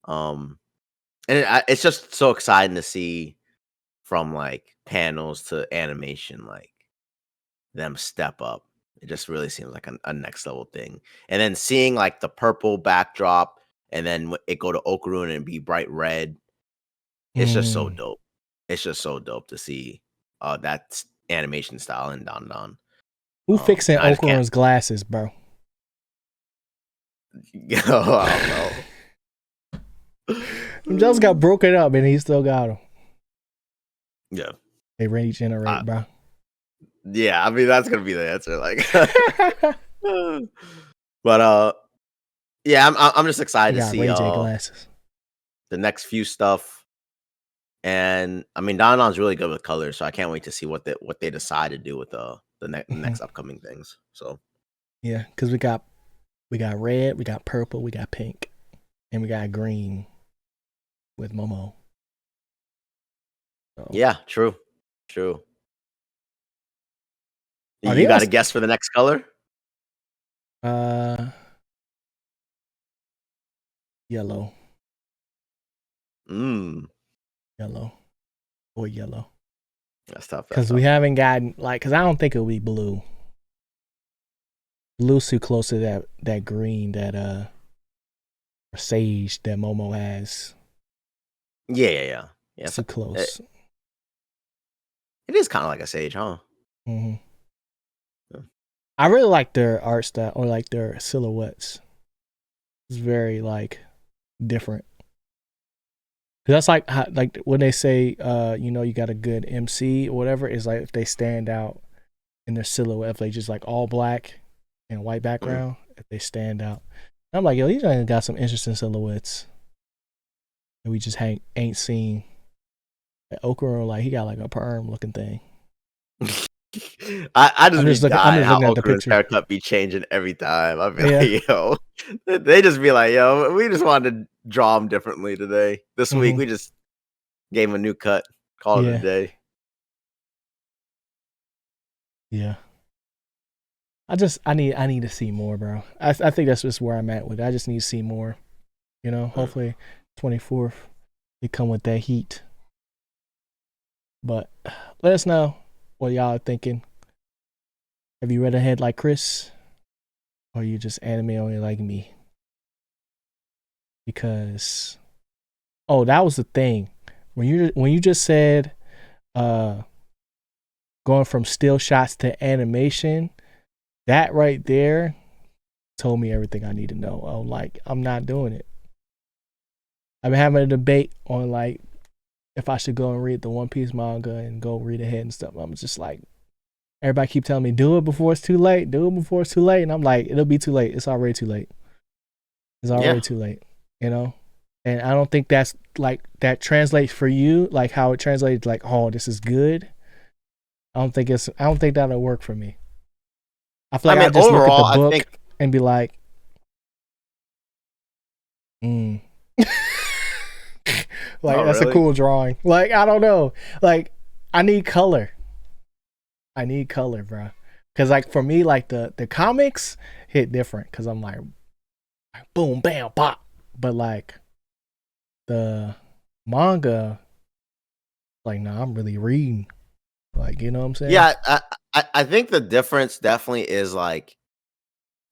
Um, and it's just so exciting to see from like panels to animation, like them step up. It just really seems like a next level thing. And then seeing like the purple backdrop and then it go to Okarun and be bright red, it's just so
Mm.
dope. It's just so dope to see that animation style in Dandadan.
Who fixing
And I just can't.
Okarun's glasses, bro?
I don't know.
Them just got broken up and he still got them.
Yeah.
They regenerate, bro.
Yeah, I mean that's gonna be the answer. Like, but yeah, I'm just
He
excited to
got
see
Ray J glasses.
the next few stuff. And I mean, Donon's really good with colors, so I can't wait to see what they decide to do with the
Hmm.
next upcoming things. So
Yeah, because we got red, we got purple, we got pink, and we got green with Momo. So
yeah, true.
are
You
they
got a guess for the next color?
uh yellow,
Mm,
yellow, or yellow?
that's tough. That's
Because we
tough.
haven't gotten like, because I don't think it'll be blue. Blue's too close to that green that or sage that Momo has.
Yeah.
It's too close.
It is kind of like a sage, huh?
Hmm.
Yeah.
I really like their art style or like their silhouettes. It's very like different. That's like when they say, you got a good MC or whatever. Is like if they stand out in their silhouette, if they just like all black and white
Mm.
background, if they stand out. I'm like, yo, these guys got some interesting silhouettes that we just ain't seen. Like Okra, like he got like a perm looking thing.
I just be
I'm
dying
just
how
looking at the
Oakland's
picture.
haircut be changing every time. I be
Yeah.
like, yo, they just be like, yo, we just wanted to draw him differently today. This week
Mm-hmm.
we just gave him a new cut. Call it a
Yeah.
day.
Yeah. I need to see more, bro. I think that's just where I'm at with it. I just need to see more.
Mm.
Hopefully 24th they come with that heat. But let us know what y'all are thinking. Have you read ahead like Chris? Or you just anime only like me? Because that was the thing. When you just said uh going from still shots to animation, that right there told me everything I need to know. I'm not doing it. I've been having a debate on like if I should go and read the One Piece manga and go read ahead and stuff. I'm just like, everybody keep telling me do it before it's too late, do it before it's too late, and I'm like, it'll be too late. It's already too late. It's
Yeah.
already too late. You know, and I don't think that's like that translates for you, like how it translates, like, oh, this is good. I don't think that'll work for me. I feel
I
like
mean,
I'll just look at the
overall, I
book
think
and be like, mm. Like
oh
that's a
really?
cool drawing. Like I don't know. Like I need color. I need color, bro. Cause like for me, like the comics hit different. Cause I'm like boom, bam, pop. But like the manga, like nah, I'm really reading. Like you know what I'm saying?
Yeah, I think the difference definitely is like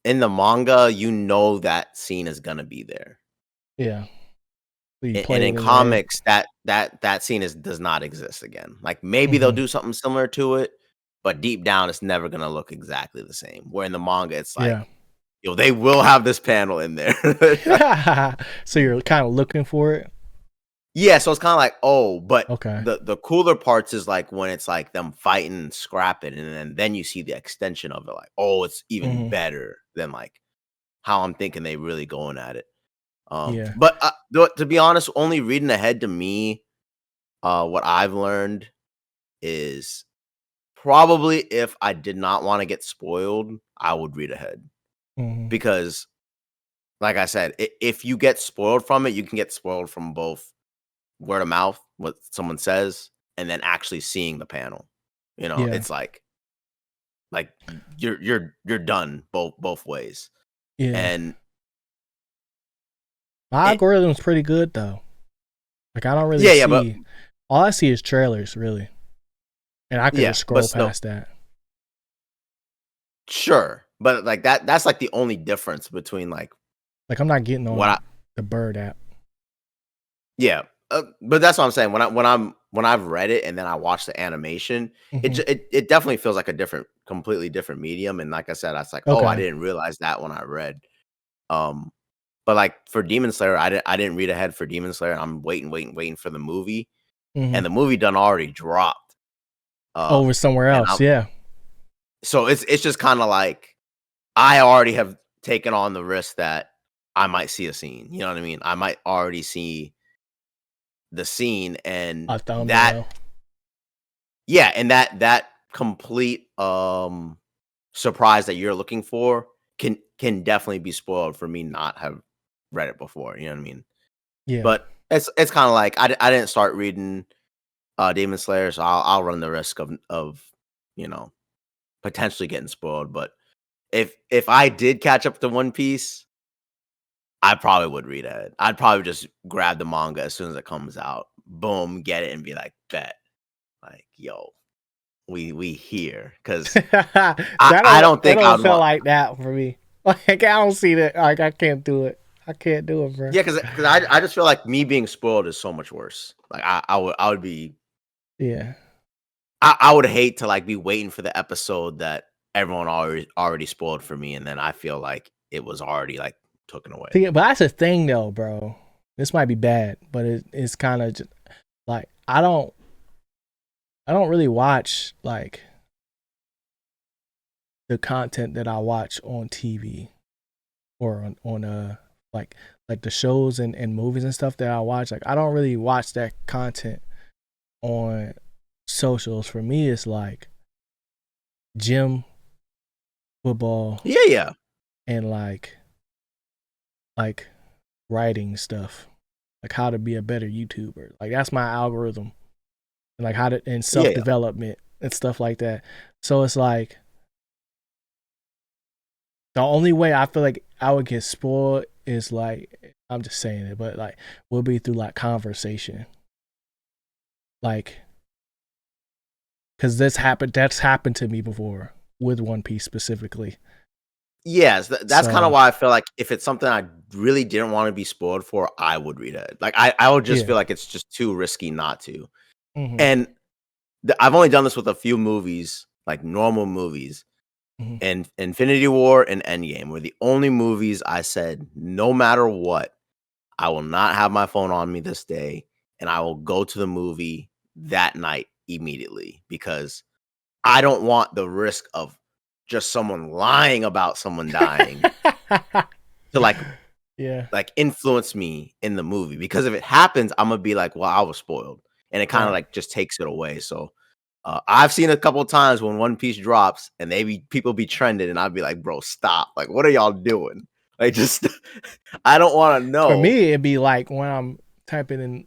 in the manga, you know that scene is gonna be there.
Yeah. So you
And
play it
in
in your head.
comics, that scene does not exist again. Like maybe they'll
Mm-hmm.
do something similar to it, but deep down, it's never gonna look exactly the same. Where in the manga, it's
Yeah.
like, yo, they will have this panel in there.
So you're kind of looking for it.
Yeah, so it's kind of like, oh, but
Okay.
the cooler parts is like when it's like them fighting and scrapping, and then you see the extension of it, like, oh, it's even
Mm-hmm.
better than like how I'm thinking they really going at it.
Yeah.
But to be honest, only reading ahead to me, what I've learned is probably if I did not want to get spoiled, I would read ahead
Mm-hmm.
because, like I said, if you get spoiled from it, you can get spoiled from both word of mouth, what someone says, and then actually seeing the panel.
Yeah.
It's like you're done both ways,
Yeah.
and
My
it
algorithm's pretty good though. Like I don't really
yeah, but
see. All I see is trailers, really, and I could
yeah,
just
but
scroll
still,
past that.
sure, but like that's like the only difference between like
Like I'm not getting
what I
on the Bird app.
yeah, but that's what I'm saying. When I've read it and then I watch the animation,
Mm-hmm.
it definitely feels like a completely different medium. And like I said, I was like, oh, I
Okay.
didn't realize that when I read. Um, but like for Demon Slayer, I didn't read ahead for Demon Slayer. I'm waiting for the movie,
Mm-hmm.
and the movie done already dropped.
Over somewhere
And
else. Yeah.
so it's just kind of like I already have taken on the risk that I might see a scene. You know what I mean? I might already see the scene, and
A
that
thumbnail.
yeah, and that complete surprise that you're looking for can definitely be spoiled for me not have read it before. You know what I mean?
Yeah.
But it's kind of like I didn't start reading Demon Slayer, so I'll run the risk of you know potentially getting spoiled. But if I did catch up to One Piece, I probably would read it. I'd probably just grab the manga as soon as it comes out, boom, get it, and be like, bet, like yo, we here because I don't
That
think
don't
I'd
feel
want.
like that for me. Like I don't see that. Like I can't do it. I can't do it, bro.
Yeah, because I just feel like me being spoiled is so much worse. Like I would be
Yeah.
I would hate to like be waiting for the episode that everyone already spoiled for me, and then I feel like it was already like taken away.
See, but that's the thing though, bro. this might be bad, but it's kind of like I don't really watch like the content that I watch on TV or on like the shows and movies and stuff that I watch. Like I don't really watch that content on socials. For me, it's like gym, football,
Yeah.
and like writing stuff, like how to be a better YouTuber. Like that's my algorithm, and like how to and self
Yeah.
development and stuff like that. So it's like the only way I feel like I would get spoiled is like I'm just saying it, but like will be through like conversation, like because this happened. That's happened to me before with One Piece specifically.
Yes, that's kind of
So
why I feel like if it's something I really didn't want to be spoiled for, I would read it. Like I would just
yeah,
feel like it's just too risky not to.
mm-hmm,
And I've only done this with a few movies, like normal movies.
mm-hmm.
And Infinity War and Endgame were the only movies I said, no matter what, I will not have my phone on me this day, and I will go to the movie that night immediately because I don't want the risk of just someone lying about someone dying to
yeah,
influence me in the movie. Because if it happens, I'm gonna be like, well, I was spoiled, and it kind of
right.
like just takes it away. So I've seen a couple of times when One Piece drops and people be trending, and I'd be like, bro, stop! Like, what are y'all doing? Like, just I don't want to
For
know.
me, it'd be like when I'm typing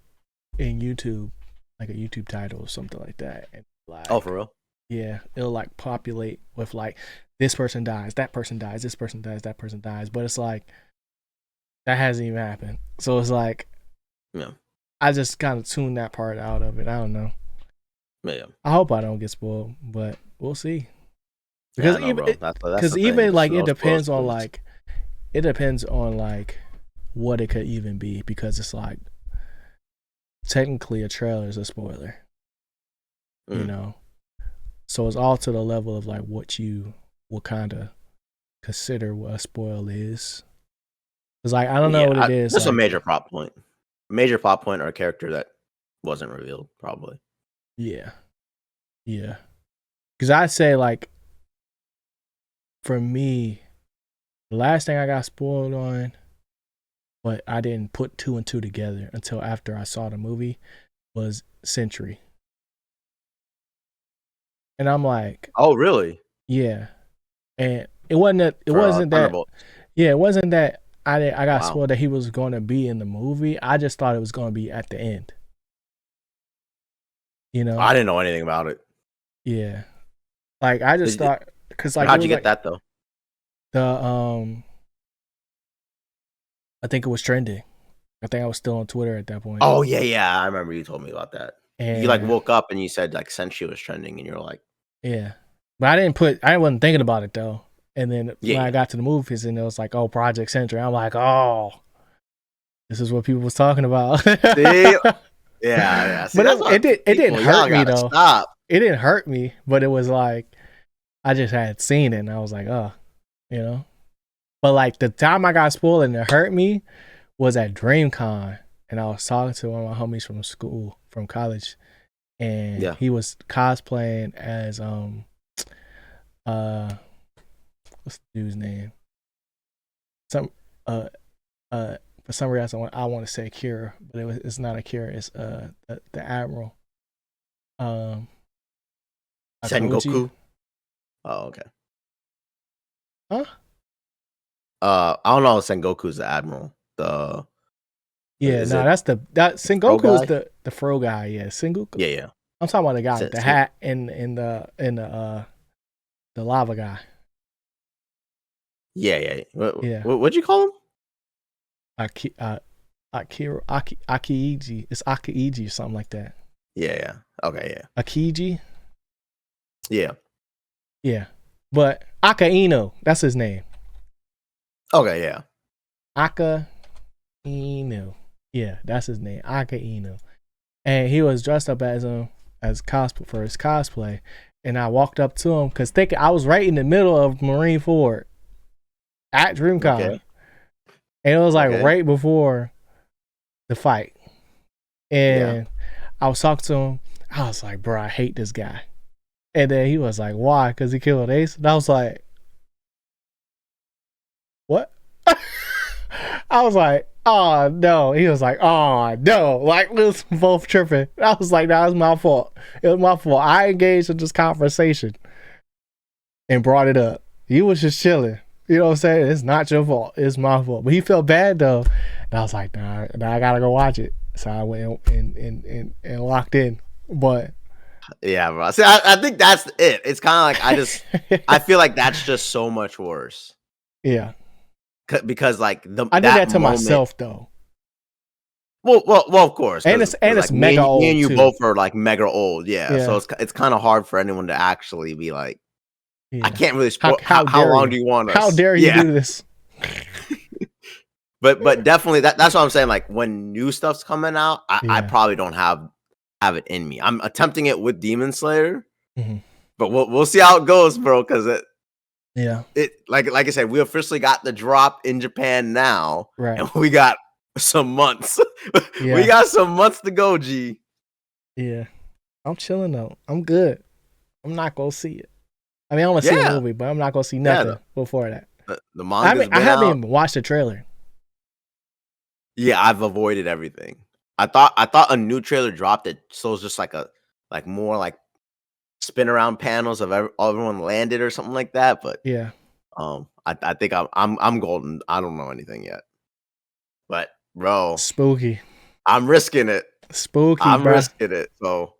in YouTube, like a YouTube title or something like that, and
Oh,
like
for real?
yeah, it'll like populate with like this person dies, that person dies, this person dies, that person dies, but it's like that hasn't even happened. So it's like
Yeah,
I just kind of tune that part out of it. I don't know.
yeah,
I hope I don't get spoiled, but we'll see.
yeah.
Because
No,
even
bro. That's
because
the thing.
even
Just
like
no spoilers, please.
it depends on like what it could even be because it's like technically a trailer is a spoiler, you
Mm.
know. So it's all to the level of like what you will kind of consider what a spoil is. Cause like I don't know
Yeah,
what it is.
just a
Like
major plot point, or a character that wasn't revealed, probably.
yeah, yeah. Cause I say like for me, the last thing I got spoiled on, but I didn't put two and two together until after I saw the movie was Century, and I'm like,
Oh, really?
yeah, and it wasn't that. It
For
wasn't that.
Thunderbolt?
Yeah, it wasn't that. I got
Wow,
spoiled that he was going to be in the movie. I just thought it was going to be at the end. You know?
I didn't know anything about it.
Yeah. Like I just
Did,
thought because like it
how'd you
was
get
like
that though?
the I think it was trending. I think I was still on Twitter at that point.
Oh yeah. I remember you told me about that. You like
And
woke up and you said like Senshi was trending, and you're like,
yeah. But I wasn't thinking about it though. And then
yeah,
when I
yeah.
got to the movies and it was like, oh, Project Century, I'm like, oh, this is what people was talking about.
See, yeah. See,
But
that's what
it didn't
people y'all
hurt me
gotta
though.
stop.
It didn't hurt me, but it was like I just had seen it and I was like, oh, you know. But like the time I got spoiled and it hurt me was at DreamCon, and I was talking to one of my homies from school, from college, and
Yeah,
he was cosplaying as uh what's the dude's name? Some uh for some reason I want to say Kira, but it's not a Kira. It's the Admiral um Akoji.
Sengoku. Oh, okay.
Huh?
I don't know. If Sengoku's the admiral.
Yeah,
Is
no,
it
that
the pro
Sengoku is
guy?
the fro guy. Yeah, Sengoku.
Yeah.
I'm talking about the guy with
Sen,
the
Sen,
hat and the lava guy.
yeah.
Yeah,
What'd you call him?
Aki, Akiiji. It's Akiiji or something like that.
Yeah. Okay,
Akiji.
yeah.
Yeah, but Akaino. That's his name.
Okay, yeah.
Akainu. Yeah, that's his name. Akainu. And he was dressed up as him as cosplay for his cosplay. And I walked up to him because thinking I was right in the middle of Marine Ford at DreamCon.
Okay.
And it was like
Okay.
right before the fight.
Yeah.
And I was talking to him. I was like, bro, I hate this guy. And then he was like, why? Because he killed Ace? And I was like, what? I was like, oh no. He was like, oh no. Like, we was both tripping. I was like, that was my fault. It was my fault. I engaged in this conversation and brought it up. You was just chilling. You know what I'm saying? It's not your fault. It's my fault. But he felt bad though. And I was like, nah, I gotta go watch it. So I went and locked in. But
Yeah, bro. See, I think that's it. It's kind of like I feel like that's just so much worse.
Yeah.
Because like
I did that to myself though.
Well, of course,
and it's
like,
mega old.
Me and you
too.
both are like mega old, yeah. So it's kind of hard for anyone to actually be like, I can't really. How long do you want us?
How dare you do this?
but definitely that's what I'm saying. Like when new stuff's coming out, I probably don't have it in me. I'm attempting it with Demon Slayer, but we'll see how it goes, bro. Because it like I said, we officially got the drop in Japan now,
right?
And we got some months. We got some months to go, G.
Yeah, I'm chilling though. I'm good. I'm not gonna see it. I mean, I want to see the movie, but I'm not gonna see nothing before that.
The manga.
I haven't even watched the trailer.
Yeah, I've avoided everything. I thought a new trailer dropped it, so it's just like more like spin around panels of everyone landed or something like that. But
yeah,
I think I'm golden. I don't know anything yet. But bro,
spooky.
I'm risking it.
Spooky.
I'm risking it. So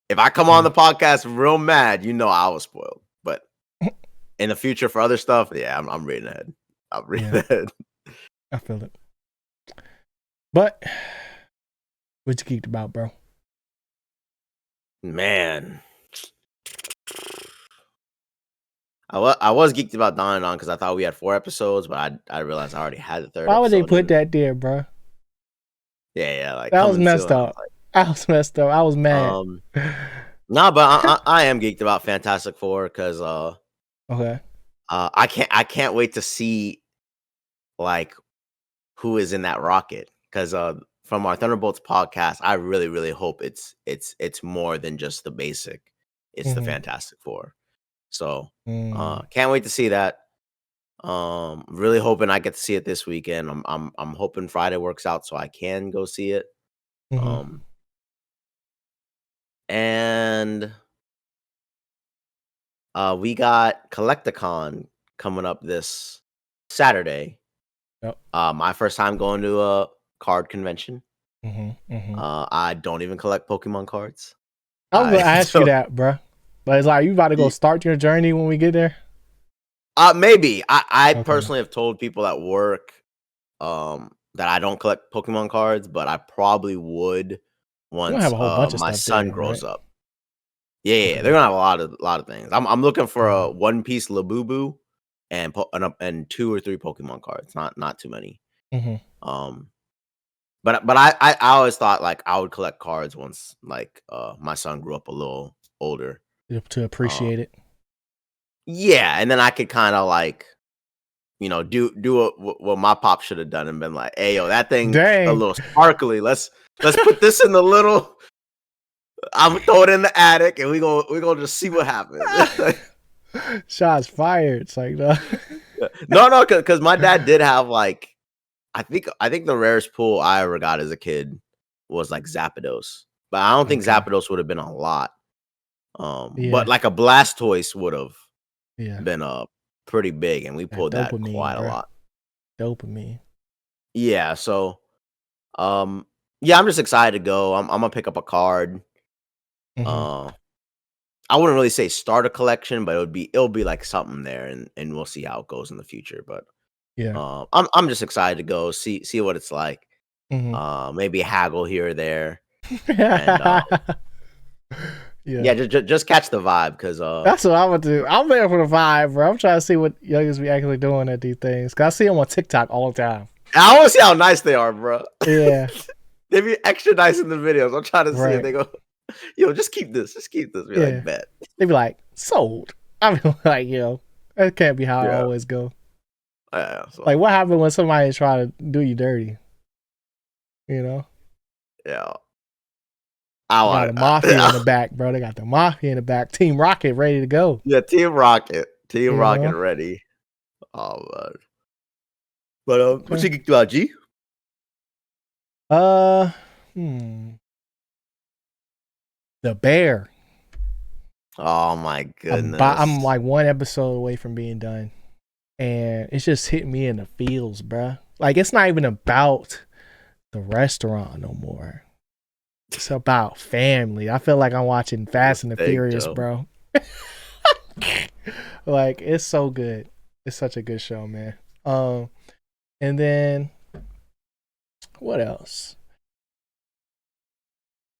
if I come on the podcast real mad, you know I was spoiled. But in the future for other stuff, yeah, I'm reading ahead. I'm reading ahead.
I feel it. But what you geeked about, bro?
Man, I was geeked about Dandadan because I thought we had 4 episodes, but I realized I already had the 3rd.
Why would they put that there, bro?
Yeah, like
that was messed up. I was messed up. I was mad.
Nah, but I am geeked about Fantastic Four because
okay.
I can't wait to see like who is in that rocket because from our Thunderbolts podcast, I really, really hope it's more than just the basic. It's the Fantastic Four. So can't wait to see that. Really hoping I get to see it this weekend. I'm hoping Friday works out so I can go see it. And we got Collecticon coming up this Saturday.
Yep.
My first time going to a card convention. I don't even collect Pokemon cards.
I was gonna ask you that, bro. But it's like, you about to go start your journey when we get there?
Maybe. I personally have told people at work that I don't collect Pokemon cards, but I probably would once
have a whole bunch of
my
stuff
son
there,
grows
right?
up. Yeah, they're gonna have a lot of things. I'm looking for a One Piece Labubu and 2 or 3 Pokemon cards. Not too many. But I always thought like I would collect cards once like my son grew up a little older
to appreciate it.
Yeah, and then I could kind of like, you know, do what my pop should have done and been like, hey, yo, that thing a little sparkly. Let's put this in the little. I'm throw it in the attic and we gonna just see what happens.
Shots fired. It's like no,
because my dad did have like, I think the rarest pool I ever got as a kid was like Zapdos, but I don't think Zapdos would have been a lot. But like a Blastoise would have been pretty big, and we pulled that quite a lot.
Dopamine.
Yeah, so I'm just excited to go. I'm gonna pick up a card. I wouldn't really say start a collection, but it'll be like something there, and we'll see how it goes in the future. But I'm just excited to go see what it's like. Maybe haggle here or there. And, just catch the vibe because
that's what I'm gonna do. I'm there for the vibe, bro. I'm trying to see what youngins be actually doing at these things. Cause I see them on TikTok all the time.
I want to see how nice they are, bro.
Yeah,
they be extra nice in the videos. I'm trying to see if they go, yo, just keep this. Be like, bet.
They be like, sold. I mean, like, yo, that can't be how I always go.
So.
Like, what happened when somebody try to do you dirty? You know,
Yeah. I
they got
want
the mafia in the
it.
back, bro. They got the mafia in the back. Team Rocket ready to go.
Yeah, Team Rocket. Team
You
Rocket
know.
ready. Oh man. But what
Okay.
you geeked about, G?
Uh, hmm. The Bear.
Oh my
I'm
goodness.
like one episode away from being done, and it's just hitting me in the feels, bruh. Like it's not even about the restaurant no more. It's about family. I feel like I'm watching Fast and the
Thank
Furious,
Joe.
bro. Like it's so good. It's such a good show, man. Um, and then what else?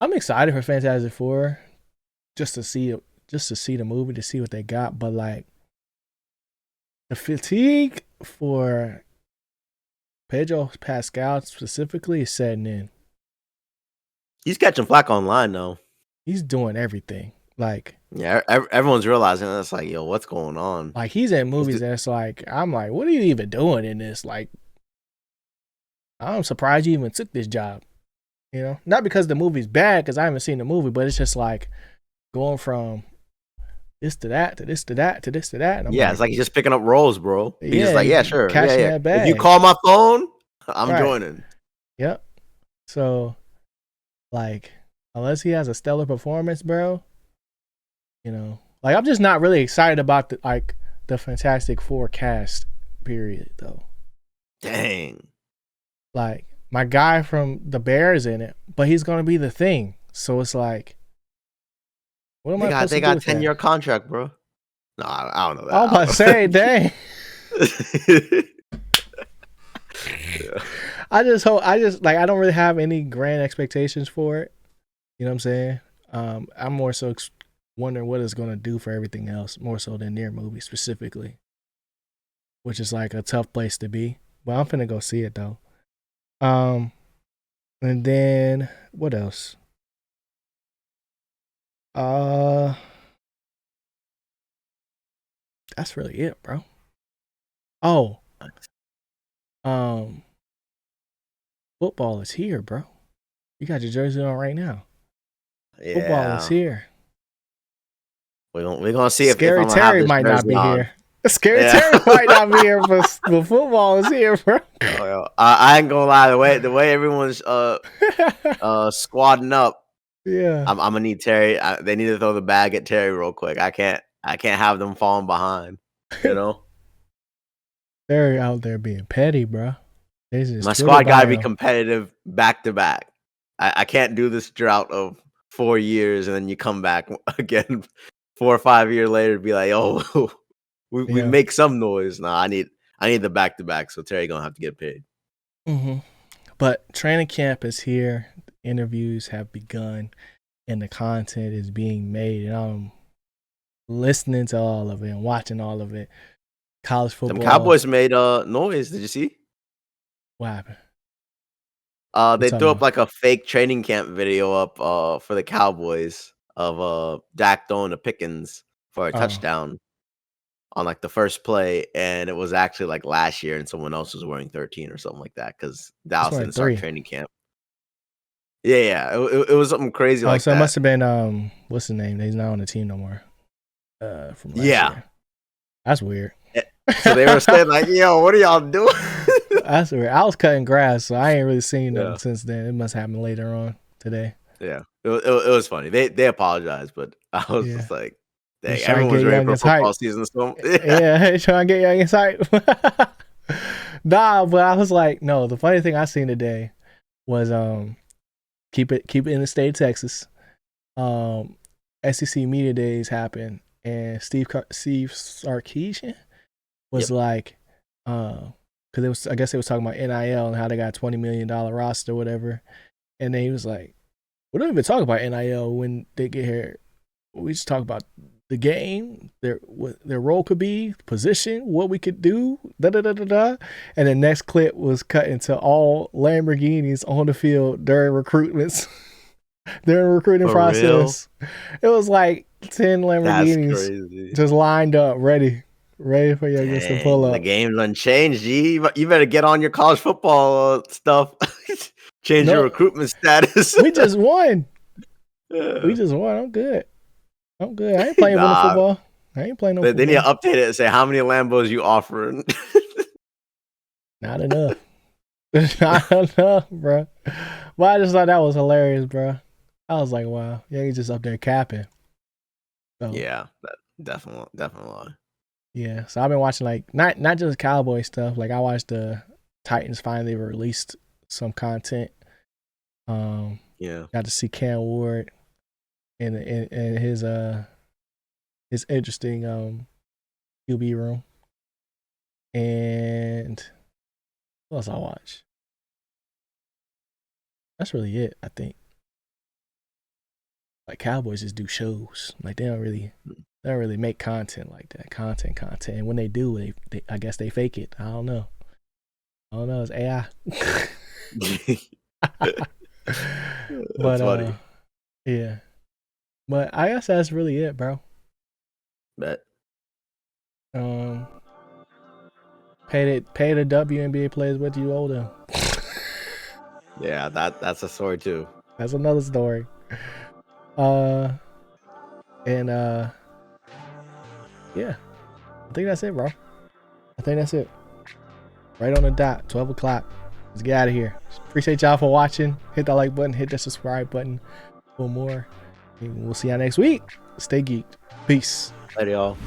I'm excited for Fantastic Four just to see it, just to see the movie, to see what they got. But like the fatigue for Pedro Pascal specifically is setting in.
He's catching flack online though.
He's doing everything.
Yeah, everyone's realizing that's like, yo, what's going on?
Like he's in
It's
movies
the-
that's like, I'm like, what are you even doing in this? Like, I'm surprised you even took this job. You know, not because the movie's bad, because I haven't seen the movie, but it's just like going from this to that to this to that to this to that, and I'm
yeah, it's
like,
like he's just picking up roles, bro. He's just
yeah,
like, yeah,
you
sure, yeah,
catching
yeah.
that
If you
bag,
call my phone, I'm
right?
joining.
Yep. So, like, unless he has a stellar performance, bro, you know, like I'm just not really excited about the Fantastic Four cast. Period, though.
Dang.
Like my guy from the Bears in it, but he's gonna be the Thing. So it's like, what am I supposed
They
to do
got
with that?
10-year contract, bro. No, I don't know
I was about to say, dang.
that. Yeah.
I just hope. I don't really have any grand expectations for it. You know what I'm saying? I'm more so wondering what it's gonna do for everything else, more so than their movie specifically, which is like a tough place to be. But I'm finna go see it though. Um, and then what else? Uh, that's really it, bro. Oh, um, football is here, bro. You got your jersey on right now. Football is
Yeah.
here.
We're gonna see if
Scary
I'm gonna have
Terry
this
might not
jersey
be
on.
here. Scary
Yeah.
Terry might not be here, but football is here, bro.
Oh, yeah. I ain't gonna lie, the way everyone's squadding up,
Yeah.
I'm gonna need Terry. They need to throw the bag at Terry real quick. I can't have them falling behind. You know,
They're out there being petty, bro. They just
my
Twitter
squad got to be
bio.
competitive back to back. I can't do this drought of 4 years and then you come back again 4 or 5 years later to be like, oh, we
Yeah.
make some noise. Nah, I need the back to back. So Terry gonna have to get paid.
Mm-hmm. But training camp is here. Interviews have begun, and the content is being made. And I'm listening to all of it and watching all of it. College
Them
football.
Cowboys made noise. Did you see?
What happened? We're
They
talking
threw up
about.
like a fake training camp video up for the Cowboys of Dak throwing to Pickens for a
Oh,
touchdown on like the first play, and it was actually like last year, and someone else was wearing 13 or something like that because
it's
Dallas
only
didn't start
3.
training camp. Yeah, it was something crazy
Oh,
like
so it
that.
must have been what's his name? He's not on the team no more. From last
Yeah.
year. That's weird.
So they were saying like, "Yo, what are y'all doing?"
That's weird. I was cutting grass, so I ain't really seen nothing
Yeah,
since then. It must happen later on today.
yeah. It was funny. They apologized, but I was
Yeah.
just like, "Dang,
He's trying to
everyone's
get
ready for
youngest hype.
football season." So yeah,
Yeah, he's trying to get youngest hype. Nah, but I was like, no, the funny thing I seen today was keep it in the state of Texas. SEC Media Days happened, and Steve Sarkisian was
yep.
like, because it was, I guess they was talking about NIL and how they got $20 million roster or whatever, and then he was like, we don't even talk about NIL when they get here. We just talk about the game, what their role could be, position, what we could do, da da da da da. And the next clip was cut into all Lamborghinis on the field during recruitments, during recruiting
For real,
process. It was like 10
that's
Lamborghinis
crazy.
just lined up, ready for youngest to pull
Dang, the
up.
game's unchanged. G, you better get on your college football stuff. Change your recruitment status.
We just won.
Yeah.
We just won. I'm good. I ain't playing vanilla football. I ain't playing no football.
They need to update it and say how many Lambos you offering.
Not enough. Not enough, bro. But I just thought that was hilarious, bro. I was like, wow, yeah, he's just up there capping. So,
yeah, definitely.
Yeah, so I've been watching like not just cowboy stuff. Like I watched the Titans finally released some content.
Yeah,
got to see Cam Ward in his interesting QB room. And what else I watch? That's really it, I think. Like Cowboys just do shows. Like they don't really make content like that. Content. And when they do, they I guess they fake it. I don't know. It's AI. But
funny.
Yeah. But I guess that's really it, bro.
Bet.
Pay the WNBA players what you owe them.
Yeah, that's a story too.
That's another story. Yeah. I think that's it, bro. I think that's it. Right on the dot, 12 o'clock. Let's get out of here. Appreciate y'all for watching. Hit that like button, hit that subscribe button for more. And we'll see y'all next week. Stay geeked. Peace.
Later, y'all.